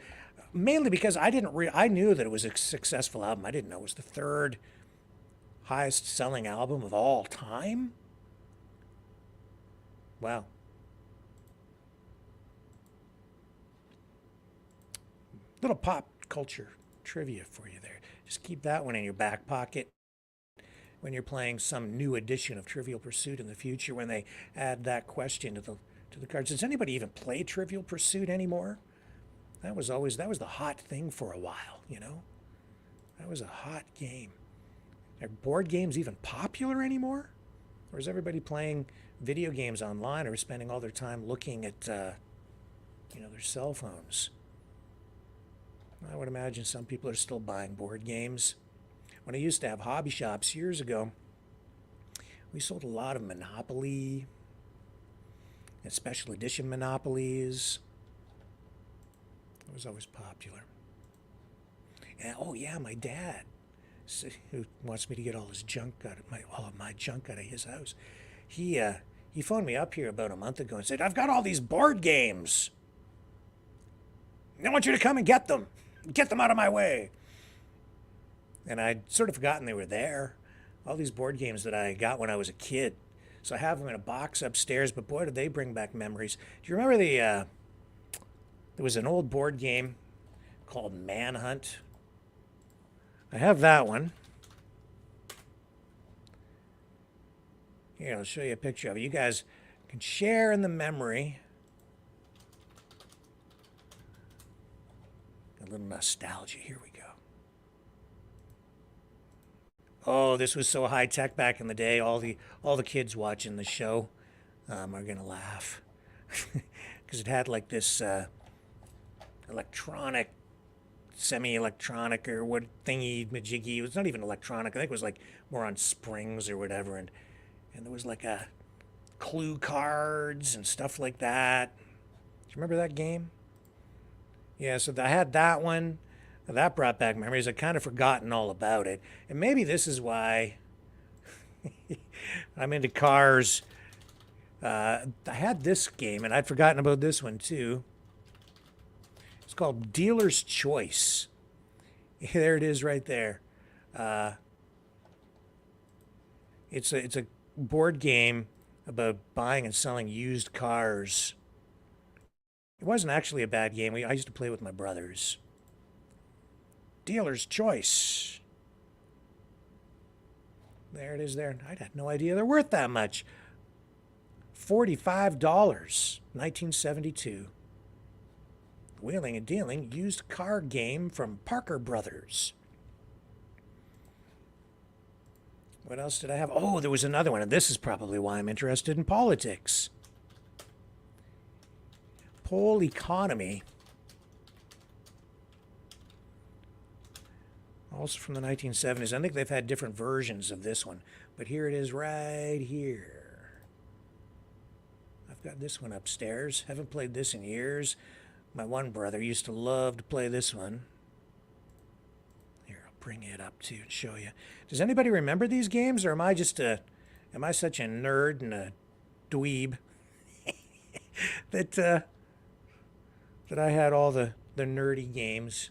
mainly because I knew that it was a successful album. I didn't know it was the third highest selling album of all time. Wow. Little pop culture trivia for you there. Just keep that one in your back pocket when you're playing some new edition of Trivial Pursuit in the future, when they add that question to the cards. Does anybody even play Trivial Pursuit anymore? That was the hot thing for a while, you know? That was a hot game. Are board games even popular anymore? Or is everybody playing video games online or spending all their time looking at their cell phones? I would imagine some people are still buying board games. When I used to have hobby shops years ago, we sold a lot of Monopoly and special edition Monopolies. It was always popular. And, oh yeah, my dad, who wants me to get all his junk all of my junk out of his house. He phoned me up here about a month ago and said, I've got all these board games. I want you to come and get them. Get them out of my way. And I'd sort of forgotten they were there. All these board games that I got when I was a kid. So I have them in a box upstairs, but boy, did they bring back memories. Do you remember there was an old board game called Manhunt? I have that one. Here, I'll show you a picture of it. You guys can share in the memory. A little nostalgia. Here we go. Oh, this was so high tech back in the day. All the kids watching the show are gonna laugh because it had like this electronic, semi-electronic or what thingy majiggy. It was not even electronic. I think it was like more on springs or whatever. And there was like a clue cards and stuff like that. Do you remember that game? Yeah, so I had that one. That brought back memories. I'd kind of forgotten all about it. And maybe this is why I'm into cars. I had this game, and I'd forgotten about this one too. It's called Dealer's Choice. There it is right there. It's a board game about buying and selling used cars. It wasn't actually a bad game. I used to play with my brothers. Dealer's Choice. There it is there. I had no idea they're worth that much. $45, 1972. Wheeling and Dealing used car game from Parker Brothers. What else did I have? Oh, there was another one, and this is probably why I'm interested in politics. Poll Economy. Also from the 1970s. I think they've had different versions of this one, but here it is right here. I've got this one upstairs. Haven't played this in years. My one brother used to love to play this one. Here, I'll bring it up too and show you. Does anybody remember these games, or am I such a nerd and a dweeb that I had all the nerdy games?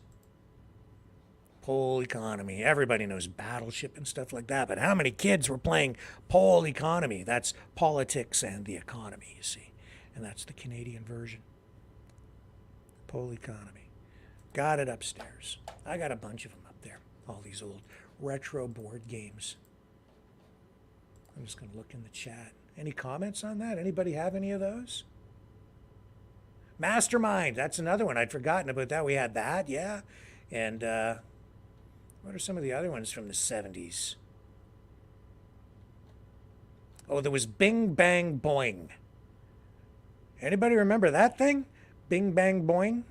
Poll Economy. Everybody knows Battleship and stuff like that, but how many kids were playing Poll Economy? That's politics and the economy, you see. And that's the Canadian version. Poll Economy. Got it upstairs. I got a bunch of them up there. All these old retro board games. I'm just going to look in the chat. Any comments on that? Anybody have any of those? Mastermind, that's another one. I'd forgotten about that. We had that, yeah. And what are some of the other ones from the 70s? Oh, there was Bing Bang Boing. Anybody remember that thing? Bing Bang Boing?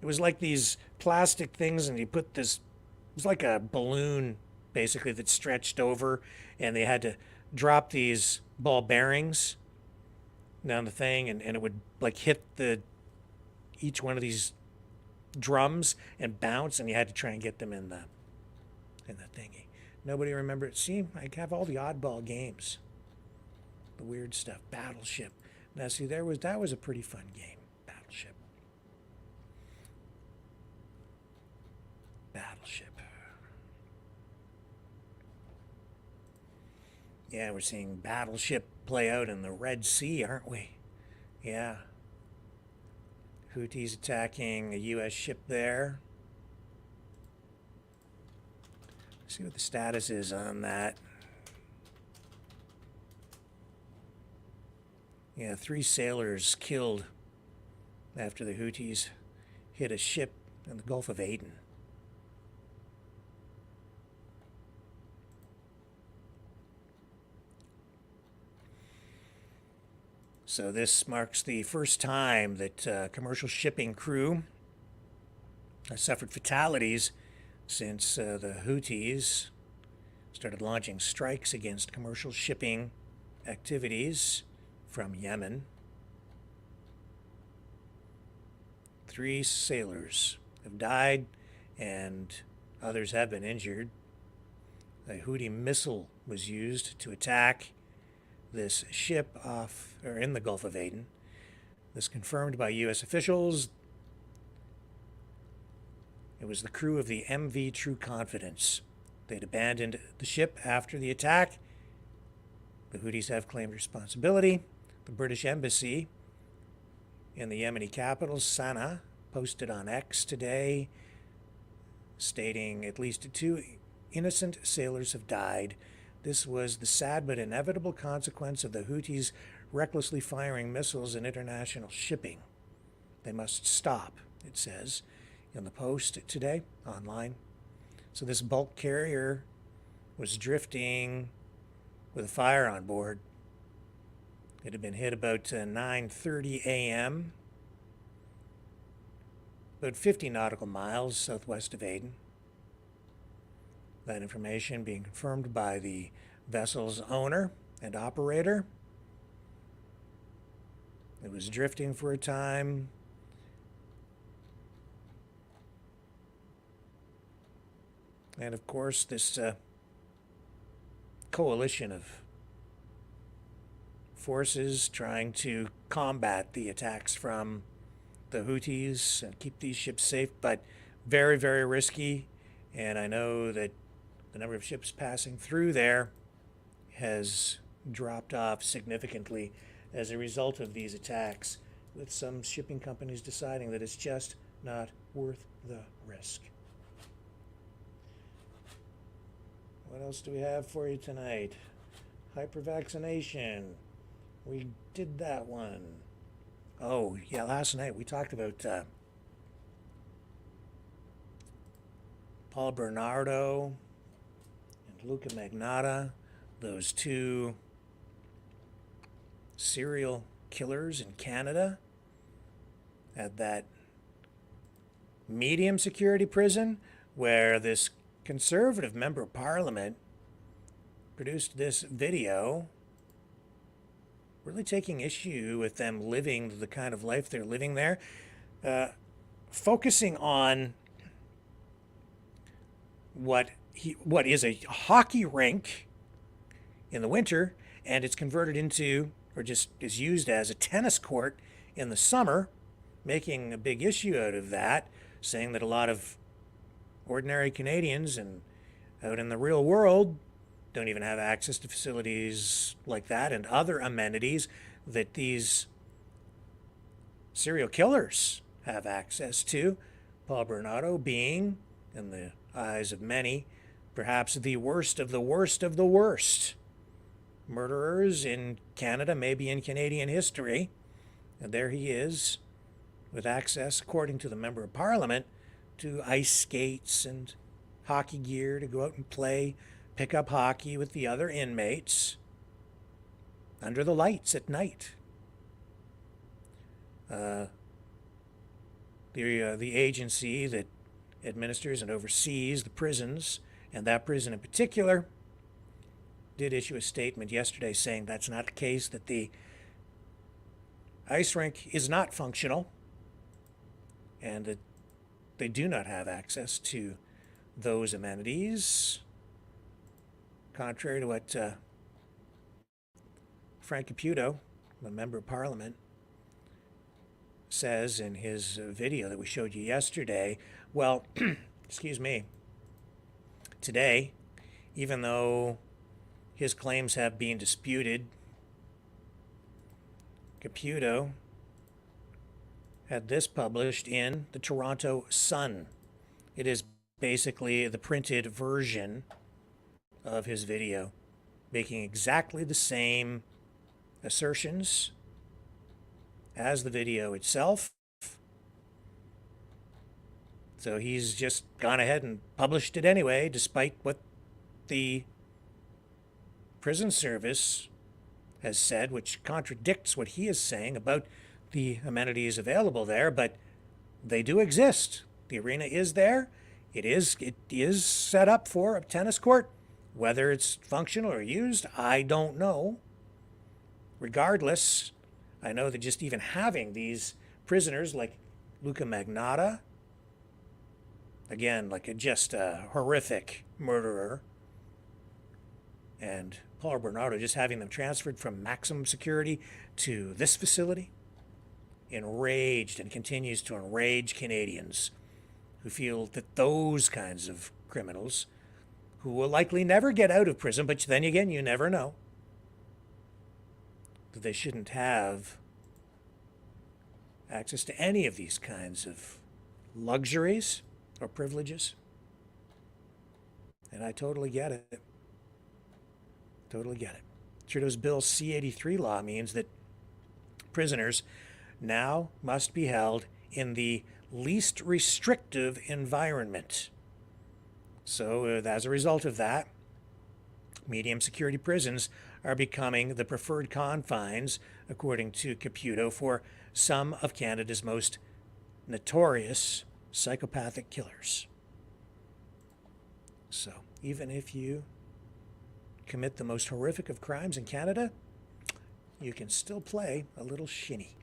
It was like these plastic things, and you put this, it was like a balloon, basically, that stretched over, and they had to drop these ball bearings down the thing, and it would like hit each one of these drums and bounce, and you had to try and get them in the thingy. Nobody remember it. See, I have all the oddball games, the weird stuff. Battleship. Now see, that was a pretty fun game. Battleship. Yeah, we're seeing Battleship play out in the Red Sea, aren't we? Yeah. Houthis attacking a U.S. ship there. Let's see what the status is on that. Yeah, 3 sailors killed after the Houthis hit a ship in the Gulf of Aden. So this marks the first time that commercial shipping crew has suffered fatalities since the Houthis started launching strikes against commercial shipping activities from Yemen. 3 sailors have died and others have been injured. A Houthi missile was used to attack this ship off or in the Gulf of Aden. This confirmed by U.S. officials. It was the crew of the MV True Confidence. They'd abandoned the ship after the attack. The Houthis have claimed responsibility. The British Embassy in the Yemeni capital, Sana'a, posted on X today, stating at least 2 innocent sailors have died. This was the sad but inevitable consequence of the Houthis recklessly firing missiles in international shipping. They must stop, it says in the Post today, online. So this bulk carrier was drifting with a fire on board. It had been hit about 9:30 a.m., about 50 nautical miles southwest of Aden. That information being confirmed by the vessel's owner and operator. It was drifting for a time. And of course, this coalition of forces trying to combat the attacks from the Houthis and keep these ships safe, but very, very risky. And I know that the number of ships passing through there has dropped off significantly as a result of these attacks, with some shipping companies deciding that it's just not worth the risk. What else do we have for you tonight? Hyper-vaccination. We did that one. Oh, yeah, last night we talked about Paul Bernardo and Luca Magnotta, those 2 serial killers in Canada at that medium security prison, where this conservative member of parliament produced this video really taking issue with them living the kind of life they're living there, focusing on what is a hockey rink in the winter, and it's converted into, or just is used as, a tennis court in the summer, making a big issue out of that, saying that a lot of ordinary Canadians and out in the real world don't even have access to facilities like that and other amenities that these serial killers have access to. Paul Bernardo being, in the eyes of many, perhaps the worst of the worst of the worst murderers in Canada, maybe in Canadian history. And there he is, with access, according to the member of parliament, to ice skates and hockey gear to go out and play pickup hockey with the other inmates under the lights at night. The agency that administers and oversees the prisons, and that prison in particular, did issue a statement yesterday saying that's not the case, that the ice rink is not functional, and that they do not have access to those amenities, contrary to what Frank Caputo, the member of parliament, says in his video that we showed you yesterday. Well, excuse me, today, even though his claims have been disputed, Caputo had this published in the Toronto Sun. It is basically the printed version of his video, making exactly the same assertions as the video itself. So he's just gone ahead and published it anyway, despite what the prison service has said, which contradicts what he is saying about the amenities available there. But they do exist. The arena is there. It is set up for a tennis court. Whether it's functional or used, I don't know. Regardless, I know that just even having these prisoners like Luca Magnotta, again, like just a horrific murderer, and Paul Bernardo, just having them transferred from maximum security to this facility, enraged and continues to enrage Canadians who feel that those kinds of criminals, who will likely never get out of prison, but then again, you never know, that they shouldn't have access to any of these kinds of luxuries or privileges. And I totally get it. Totally get it. Trudeau's Bill C-83 law means that prisoners now must be held in the least restrictive environment. So as a result of that, medium security prisons are becoming the preferred confines, according to Caputo, for some of Canada's most notorious psychopathic killers. So even if you commit the most horrific of crimes in Canada, you can still play a little shinny.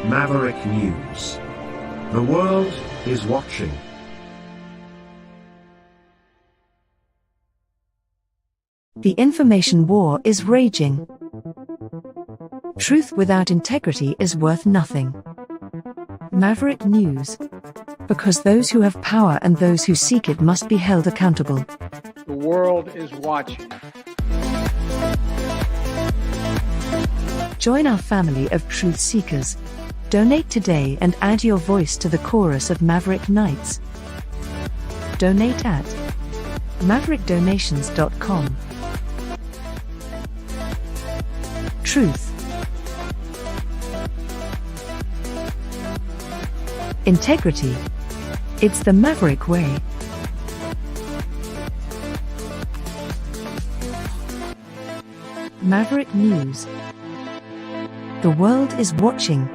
Maverick News. The world is watching. The information war is raging. Truth without integrity is worth nothing. Maverick News. Because those who have power and those who seek it must be held accountable. The world is watching. Join our family of truth seekers. Donate today and add your voice to the chorus of Maverick Knights. Donate at maverickdonations.com. Truth. Integrity. It's the Maverick way. Maverick News. The world is watching.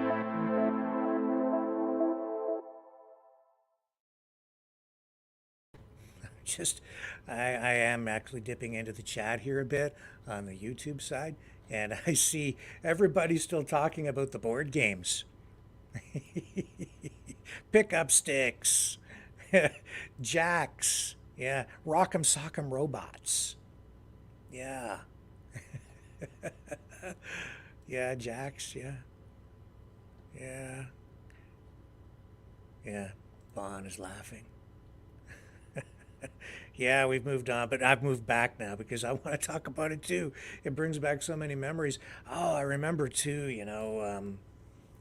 I am actually dipping into the chat here a bit on the YouTube side, and I see everybody still talking about the board games. Pickup sticks Jacks. Yeah. Rock'em Sock'em Robots. Yeah. Yeah, Jacks. Yeah. Yeah. Yeah. Vaughn is laughing. Yeah, we've moved on, but I've moved back now because I want to talk about it too. It brings back so many memories. Oh, I remember too,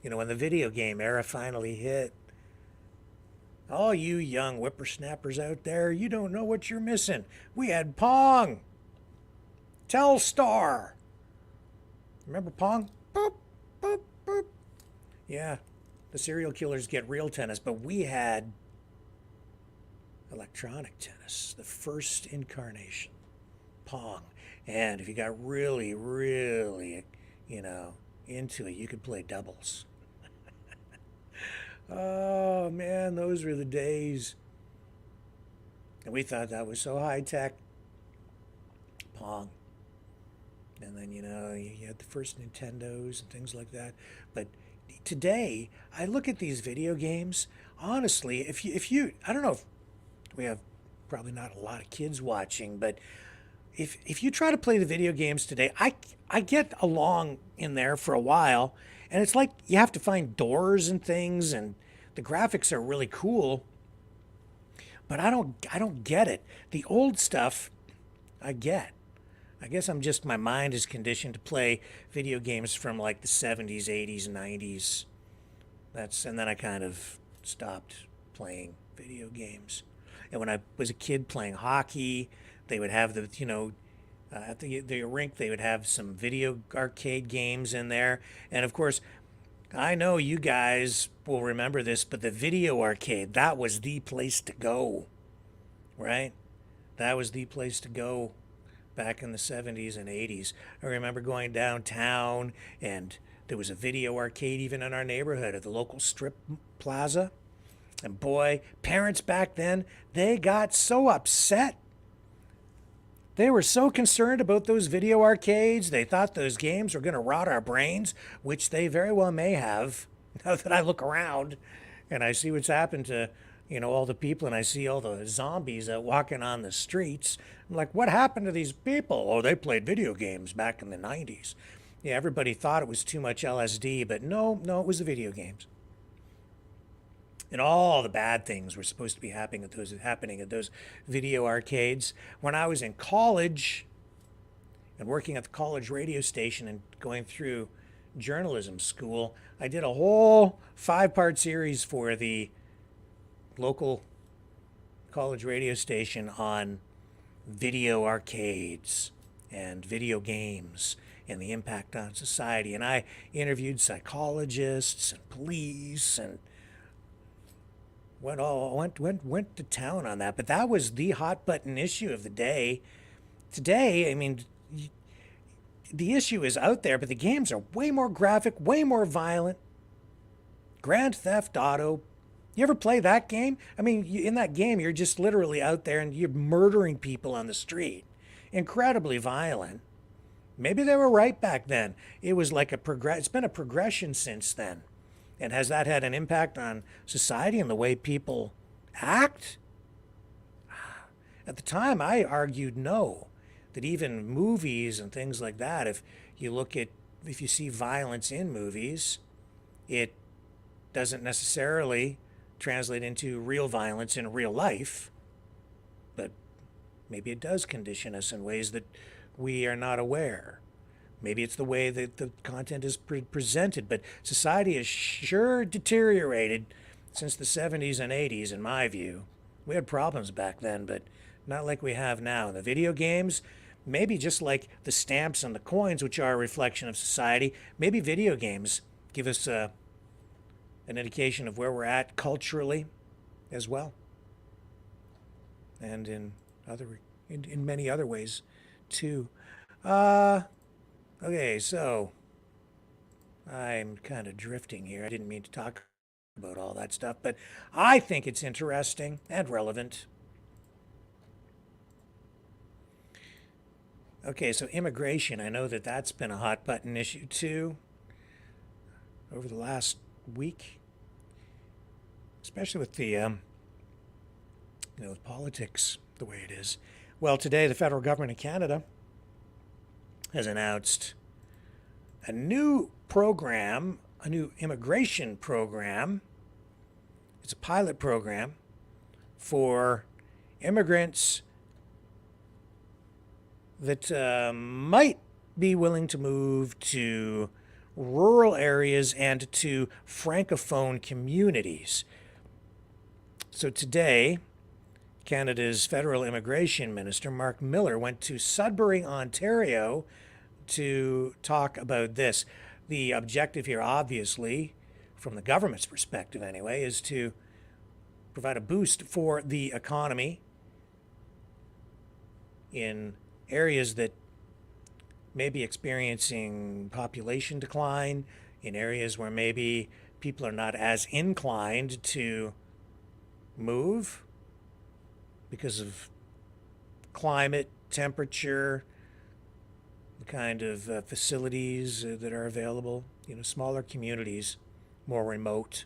when the video game era finally hit. All you young whippersnappers out there, you don't know what you're missing. We had Pong, Telstar. Remember Pong? Boop, boop, boop. Yeah, the serial killers get real tennis, but we had electronic tennis, the first incarnation, Pong. And if you got really, really, into it, you could play doubles. Oh man, those were the days. And we thought that was so high tech. Pong. And then, you had the first Nintendos and things like that. But today, I look at these video games, honestly, if you I don't know if we have probably not a lot of kids watching, but if you try to play the video games today, I get along in there for a while, and it's like you have to find doors and things, and the graphics are really cool, but I don't get it. The old stuff, I get. I guess my mind is conditioned to play video games from like the 70s, 80s, 90s. And then I kind of stopped playing video games. And when I was a kid playing hockey, they would have at the rink, they would have some video arcade games in there. And of course, I know you guys will remember this, but the video arcade, that was the place to go, right? That was the place to go back in the 70s and 80s. I remember going downtown, and there was a video arcade even in our neighborhood at the local strip plaza. And boy, parents back then, they got so upset. They were so concerned about those video arcades. They thought those games were going to rot our brains, which they very well may have. Now that I look around and I see what's happened to, all the people, and I see all the zombies walking on the streets, I'm like, what happened to these people? Oh, they played video games back in the 90s. Yeah, everybody thought it was too much LSD, but no, it was the video games. And all the bad things were supposed to be happening at those video arcades. When I was in college and working at the college radio station and going through journalism school, I did a whole 5-part series for the local college radio station on video arcades and video games and the impact on society. And I interviewed psychologists and police and went to town on that. But that was the hot button issue of the day. Today, I mean, the issue is out there, but the games are way more graphic, way more violent. Grand Theft Auto. You ever play that game? I mean, in that game, you're just literally out there and you're murdering people on the street. Incredibly violent. Maybe they were right back then. It was like it's been a progression since then. And has that had an impact on society and the way people act? At the time, I argued no. That even movies and things like that, if you see violence in movies, it doesn't necessarily translate into real violence in real life. But maybe it does condition us in ways that we are not aware. Maybe it's the way that the content is presented, but society has sure deteriorated since the 70s and 80s, in my view. We had problems back then, but not like we have now. The video games, maybe just like the stamps and the coins, which are a reflection of society, maybe video games give us an indication of where we're at culturally as well. And in many other ways, too. Okay, so I'm kind of drifting here. I didn't mean to talk about all that stuff, but I think it's interesting and relevant. Okay, so immigration, I know that that's been a hot button issue too over the last week, especially with the with politics the way it is. Well, today the federal government of Canada has announced a new program, a new immigration program. It's a pilot program for immigrants that might be willing to move to rural areas and to francophone communities. So today, Canada's federal immigration minister, Mark Miller, went to Sudbury, Ontario to talk about this. The objective here, obviously, from the government's perspective anyway, is to provide a boost for the economy in areas that may be experiencing population decline, in areas where maybe people are not as inclined to move because of climate, temperature, the kind of facilities that are available, smaller communities, more remote.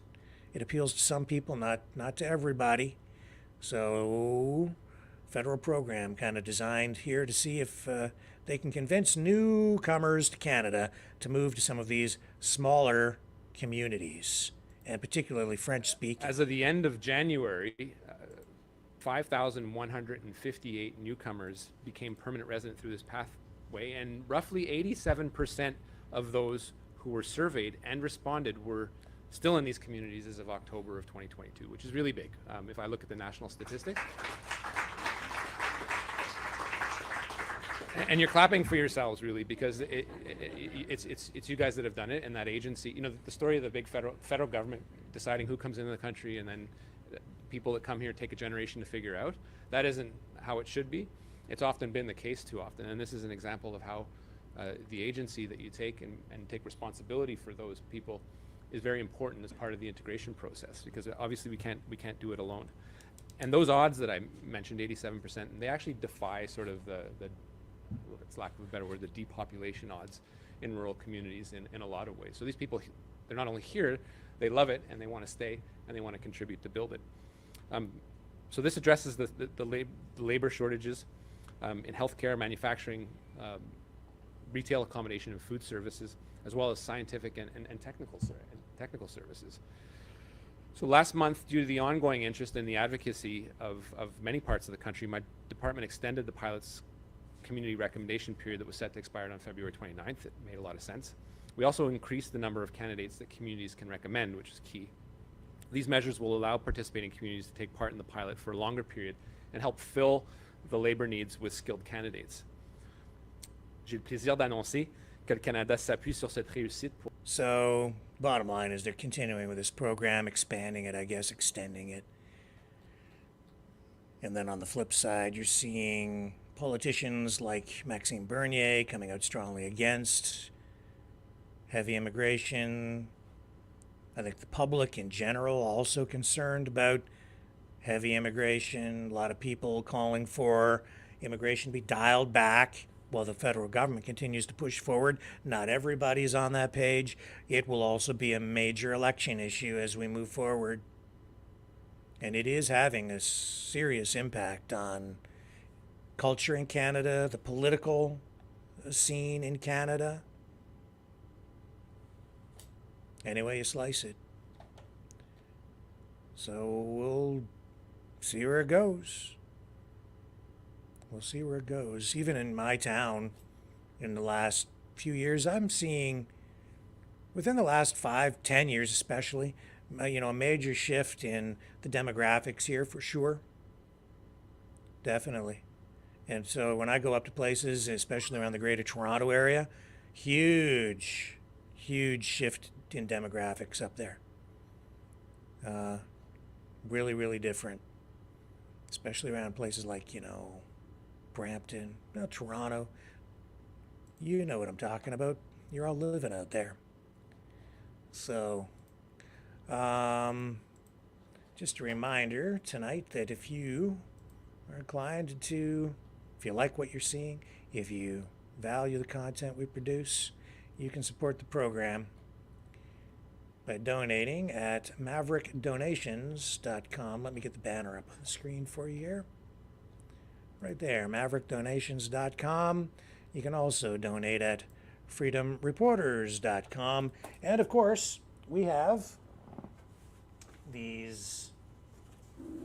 It appeals to some people, not to everybody. So, federal program kind of designed here to see if they can convince newcomers to Canada to move to some of these smaller communities, and particularly French-speaking. As of the end of January, 5,158 newcomers became permanent resident through this pathway, and roughly 87% of those who were surveyed and responded were still in these communities as of October of 2022, which is really big if I look at the national statistics. And you're clapping for yourselves, really, because it's you guys that have done it, and that agency. The story of the big federal government deciding who comes into the country, and then people that come here take a generation to figure out. That isn't how it should be. It's often been the case too often, and this is an example of how the agency that you take and take responsibility for those people is very important as part of the integration process, because obviously we can't do it alone. And those odds that I mentioned, 87%, they actually defy sort of the for lack of a better word, the depopulation odds in rural communities in a lot of ways. So these people, they're not only here, they love it and they want to stay and they want to contribute to build it. So this addresses the labor shortages in healthcare, manufacturing, retail accommodation and food services, as well as scientific and technical services. So last month, due to the ongoing interest in the advocacy of many parts of the country, my department extended the pilot's community recommendation period that was set to expire on February 29th. It made a lot of sense. We also increased the number of candidates that communities can recommend, which is key. These measures will allow participating communities to take part in the pilot for a longer period and help fill the labor needs with skilled candidates. J'ai le plaisir d'annoncer que le Canada s'appuie sur cette réussite pour... So, bottom line is they're continuing with this program, expanding it, I guess, extending it. And then on the flip side, you're seeing politicians like Maxime Bernier coming out strongly against heavy immigration. I think the public in general also concerned about heavy immigration. A lot of people calling for immigration to be dialed back while the federal government continues to push forward. Not everybody's on that page. It will also be a major election issue as we move forward. And it is having a serious impact on culture in Canada, the political scene in Canada. Any way you slice it. So we'll see where it goes. We'll see where it goes. Even in my town, in the last few years, I'm seeing, within the last 5-10 years especially, a major shift in the demographics here for sure. Definitely. And so when I go up to places, especially around the Greater Toronto area, huge shift in demographics up there. Really, really different. Especially around places like, Brampton, Toronto. You know what I'm talking about. You're all living out there. So, just a reminder tonight that if you are inclined to, if you like what you're seeing, if you value the content we produce, you can support the program by donating at maverickdonations.com. Let me get the banner up on the screen for you here. Right there, maverickdonations.com. You can also donate at freedomreporters.com. And of course, we have these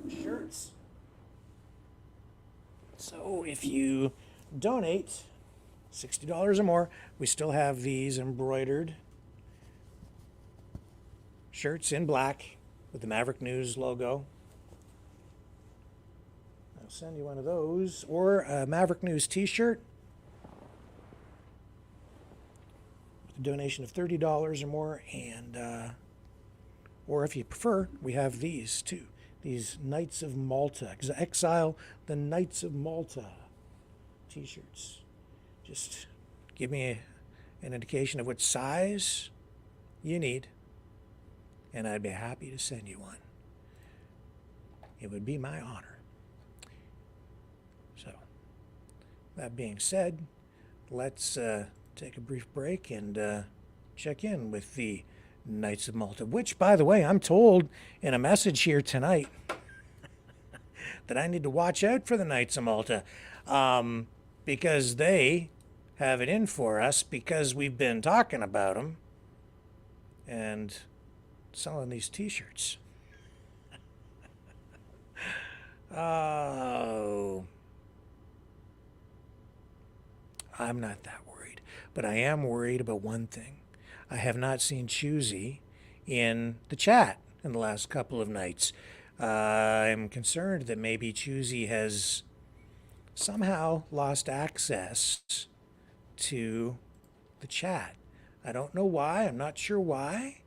shirts. So if you donate $60 or more, we still have these embroidered shirts in black with the Maverick News logo. I'll send you one of those, or a Maverick News t-shirt with a donation of $30 or more, and or if you prefer, we have these too. These Knights of Malta, Exile the Knights of Malta t-shirts. Just give me an indication of what size you need, and I'd be happy to send you one. It would be my honor. So, that being said, let's take a brief break and check in with the Knights of Malta, which, by the way, I'm told in a message here tonight that I need to watch out for the Knights of Malta because they have it in for us because we've been talking about them and selling these t-shirts. Oh, I'm not that worried, but I am worried about one thing. I have not seen Choosy in the chat in the last couple of nights. I'm concerned that maybe Choosy has somehow lost access to the chat. I don't know why. I'm not sure why,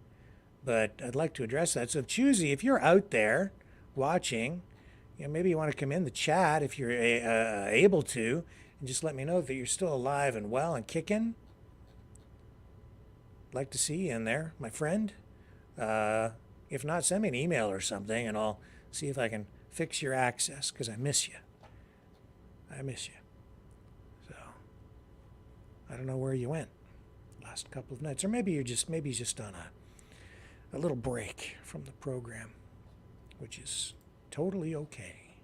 but I'd like to address that. So, Choosy, if you're out there watching, maybe you want to come in the chat if you're able to, and just let me know that you're still alive and well and kicking. Like to see you in there, my friend. If not, send me an email or something, and I'll see if I can fix your access, because I miss you. I miss you. So, I don't know where you went last couple of nights, or maybe you're just on a little break from the program, which is totally okay.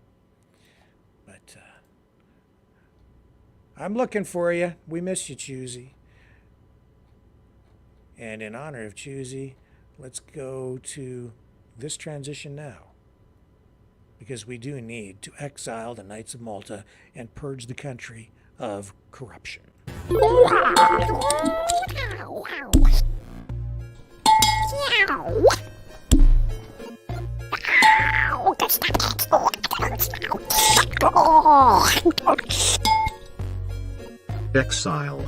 But I'm looking for you. We miss you, Choosy. And in honor of Choosy, let's go to this transition now. Because we do need to exile the Knights of Malta and purge the country of corruption. Exile.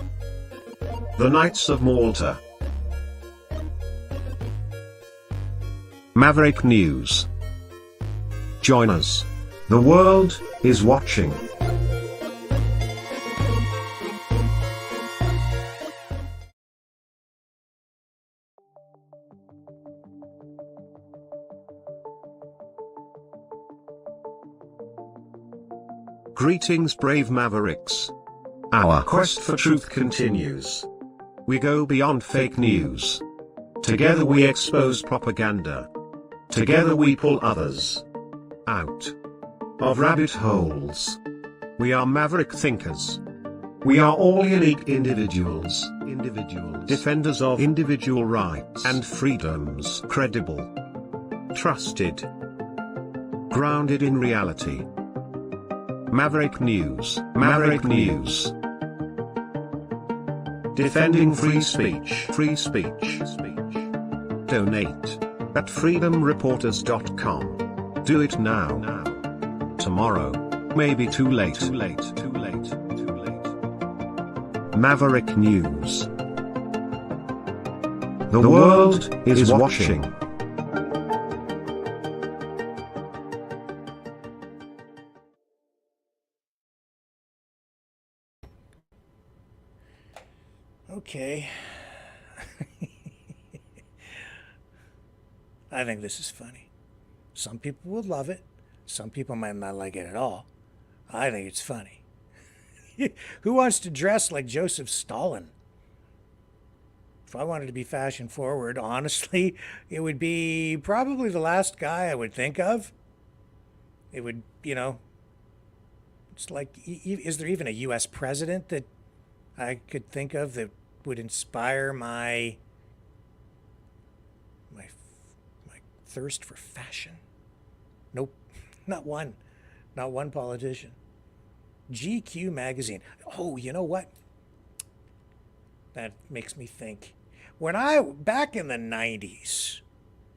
The Knights of Malta. Maverick News. Join us. The world is watching. Greetings, brave Mavericks. Our quest for truth continues. We go beyond fake news. Together we expose propaganda. Together we pull others out of rabbit holes. We are maverick thinkers. We are all unique individuals, defenders of individual rights and freedoms, credible, trusted, grounded in reality. Maverick News, Maverick News. Defending free speech, free speech. Donate at freedomreporters.com. Do it now. Tomorrow may be too late. Maverick News. The world is watching. Okay. I think this is funny. Some people will love it. Some people might not like it at all. I think it's funny. Who wants to dress like Joseph Stalin if I wanted to be fashion forward, honestly, it would be probably the last guy I would think of. It would, it's like, is there even a U.S. president that I could think of that would inspire my thirst for fashion? Nope, not one. Not one politician. GQ magazine. Oh, you know what? That makes me think. Back in the 90s,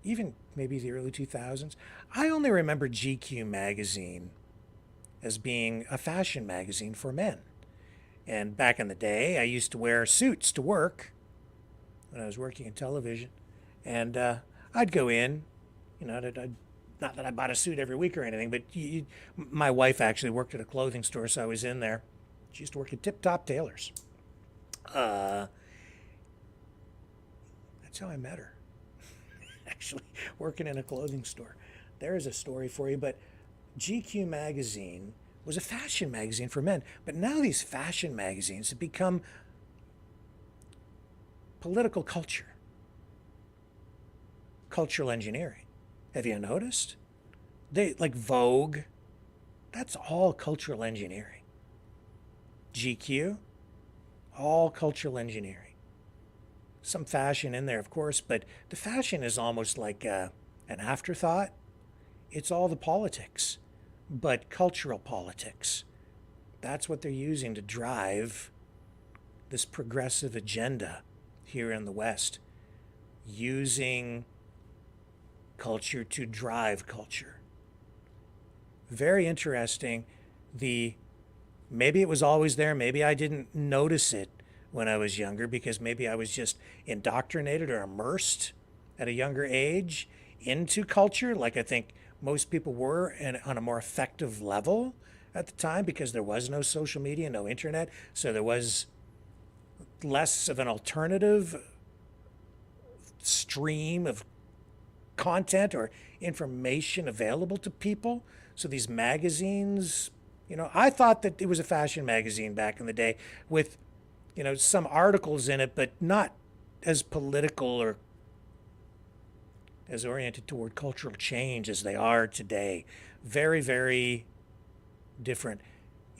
even maybe the early 2000s, I only remember GQ magazine as being a fashion magazine for men. And back in the day, I used to wear suits to work when I was working in television. And I'd go in, not that I bought a suit every week or anything, but my wife actually worked at a clothing store, so I was in there. She used to work at Tip Top Tailors. That's how I met her. Actually, working in a clothing store. There is a story for you, but GQ magazine was a fashion magazine for men. But now these fashion magazines have become political culture, cultural engineering. Have you noticed? They like Vogue. That's all cultural engineering. GQ, all cultural engineering. Some fashion in there, of course, but the fashion is almost like an afterthought. It's all the politics, but cultural politics. That's what they're using to drive this progressive agenda here in the West, using culture to drive culture. Very interesting. Maybe it was always there, maybe I didn't notice it when I was younger because maybe I was just indoctrinated or immersed at a younger age into culture, like I think most people were, and on a more effective level at the time because there was no social media, no internet, so there was less of an alternative stream of content or information available to people. So these magazines, I thought that it was a fashion magazine back in the day with, some articles in it, but not as political or as oriented toward cultural change as they are today. Very, very different.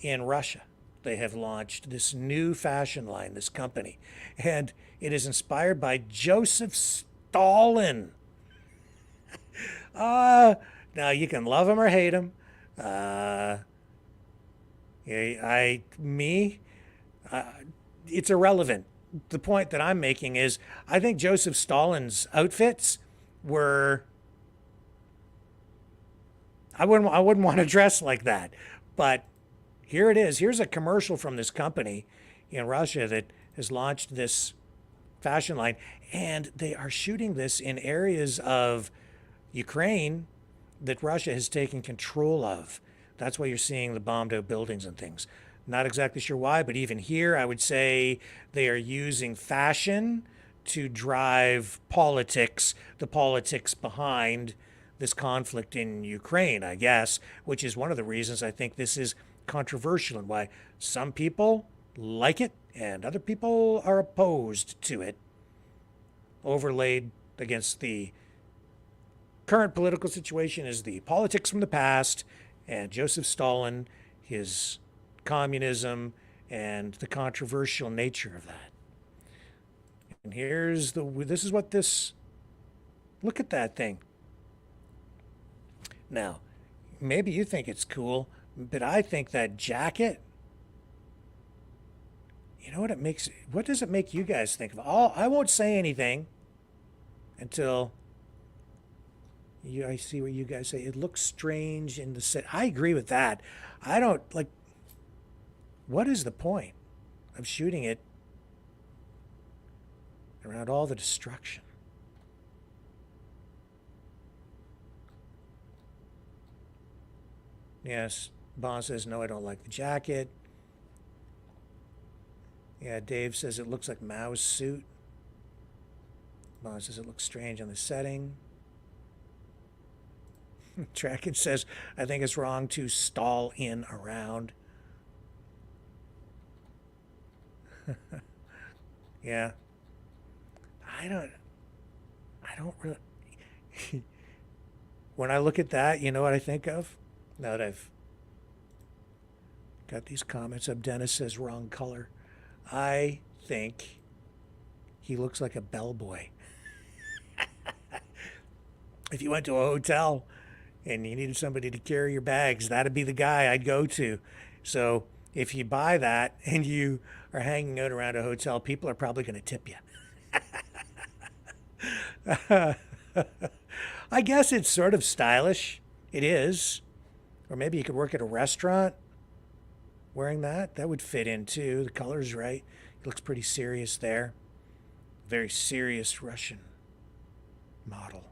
In Russia, they have launched this new fashion line, this company, and it is inspired by Joseph Stalin. Now you can love him or hate him. It's irrelevant. The point that I'm making is I think Joseph Stalin's outfits were, I wouldn't want to dress like that. But here it is. Here's a commercial from this company in Russia that has launched this fashion line. And they are shooting this in areas of Ukraine that Russia has taken control of. That's why you're seeing the bombed out buildings and things. Not exactly sure why, but even here, I would say they are using fashion to drive politics, the politics behind this conflict in Ukraine, I guess, which is one of the reasons I think this is controversial and why some people like it and other people are opposed to it, overlaid against the current political situation is the politics from the past and Joseph Stalin, his communism, and the controversial nature of that. And look at that thing. Now, maybe you think it's cool, but I think that jacket, what does it make you guys think of? I won't say anything until I see what you guys say. It looks strange in the set. I agree with that. I don't like. What is the point of shooting it around all the destruction? Yes, Bon says, no, I don't like the jacket. Yeah, Dave says it looks like Mao's suit. Bon says it looks strange on the setting. Draken says, I think it's wrong to stall in around. Yeah. I don't really. When I look at that, you know what I think of? Now that I've got these comments up, Dennis says wrong color. I think he looks like a bellboy. If you went to a hotel and you needed somebody to carry your bags, that'd be the guy I'd go to. So if you buy that and you are hanging out around a hotel, people are probably going to tip you. I guess it's sort of stylish. It is. Or maybe you could work at a restaurant wearing that. That would fit in too. The color's right. He looks pretty serious there. Very serious Russian model.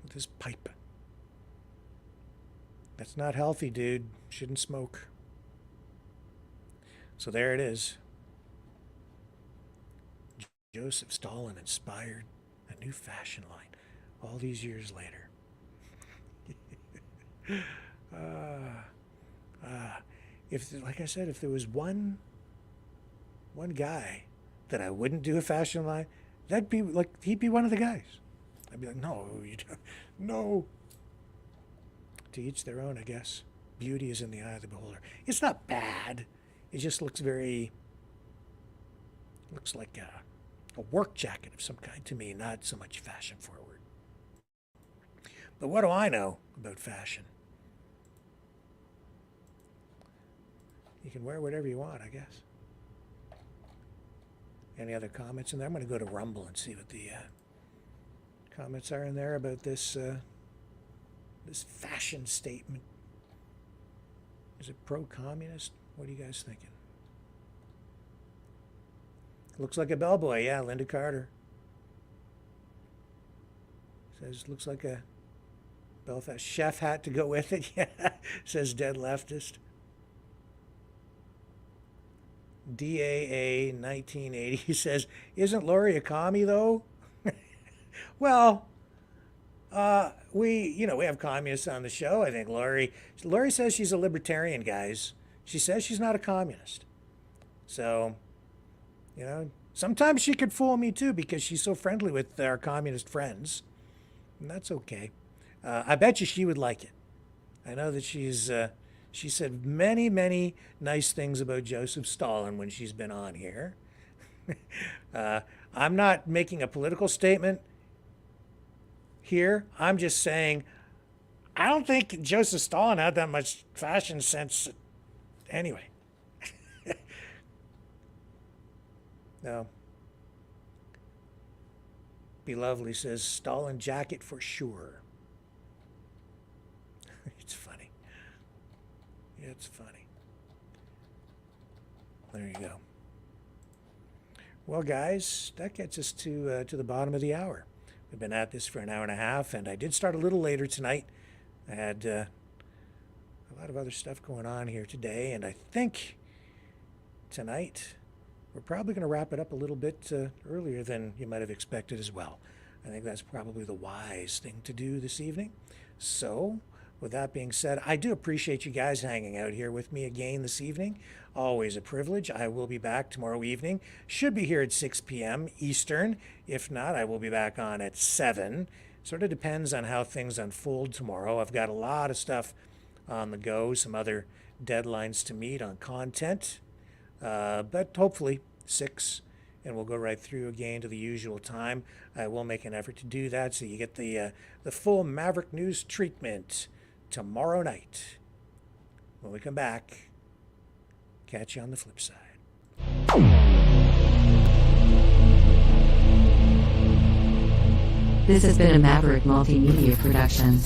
With his pipe. That's not healthy, dude. Shouldn't smoke. So there it is. Joseph Stalin inspired a new fashion line all these years later. Like I said, if there was one guy that I wouldn't do a fashion line, that'd be like, he'd be one of the guys. I'd be like, no, you don't, no. To each their own, I guess. Beauty is in the eye of the beholder. It's not bad. It just looks looks like a work jacket of some kind to me, not so much fashion forward. But what do I know about fashion? You can wear whatever you want, I guess. Any other comments in there? I'm going to go to Rumble and see what the comments are in there about this this fashion statement. Is it pro-communist? What are you guys thinking? Looks like a bellboy, yeah, Linda Carter. Says, looks like a Belfast chef hat to go with it. Yeah, says dead leftist. DAA 1980 says, isn't Lori a commie though? Well, we have communists on the show. I think Lori says she's a libertarian, guys. She says she's not a communist. So, sometimes she could fool me too because she's so friendly with our communist friends. And that's okay. I bet you she would like it. I know that she said many, many nice things about Joseph Stalin when she's been on here. I'm not making a political statement here. I'm just saying I don't think Joseph Stalin had that much fashion sense anyway. No. Be Lovely says, Stalin jacket for sure. It's funny. It's funny. There you go. Well, guys, that gets us to the bottom of the hour. We've been at this for an hour and a half, and I did start a little later tonight. I had a lot of other stuff going on here today, and I think tonight we're probably going to wrap it up a little bit earlier than you might have expected as well. I think that's probably the wise thing to do this evening. So, with that being said, I do appreciate you guys hanging out here with me again this evening. Always a privilege. I will be back tomorrow evening. Should be here at 6 p.m. Eastern. If not, I will be back on at 7. Sort of depends on how things unfold tomorrow. I've got a lot of stuff on the go, some other deadlines to meet on content. But hopefully 6, and we'll go right through again to the usual time. I will make an effort to do that so you get the full Maverick News treatment tomorrow night. When we come back, catch you on the flip side. This has been a Maverick Multimedia production.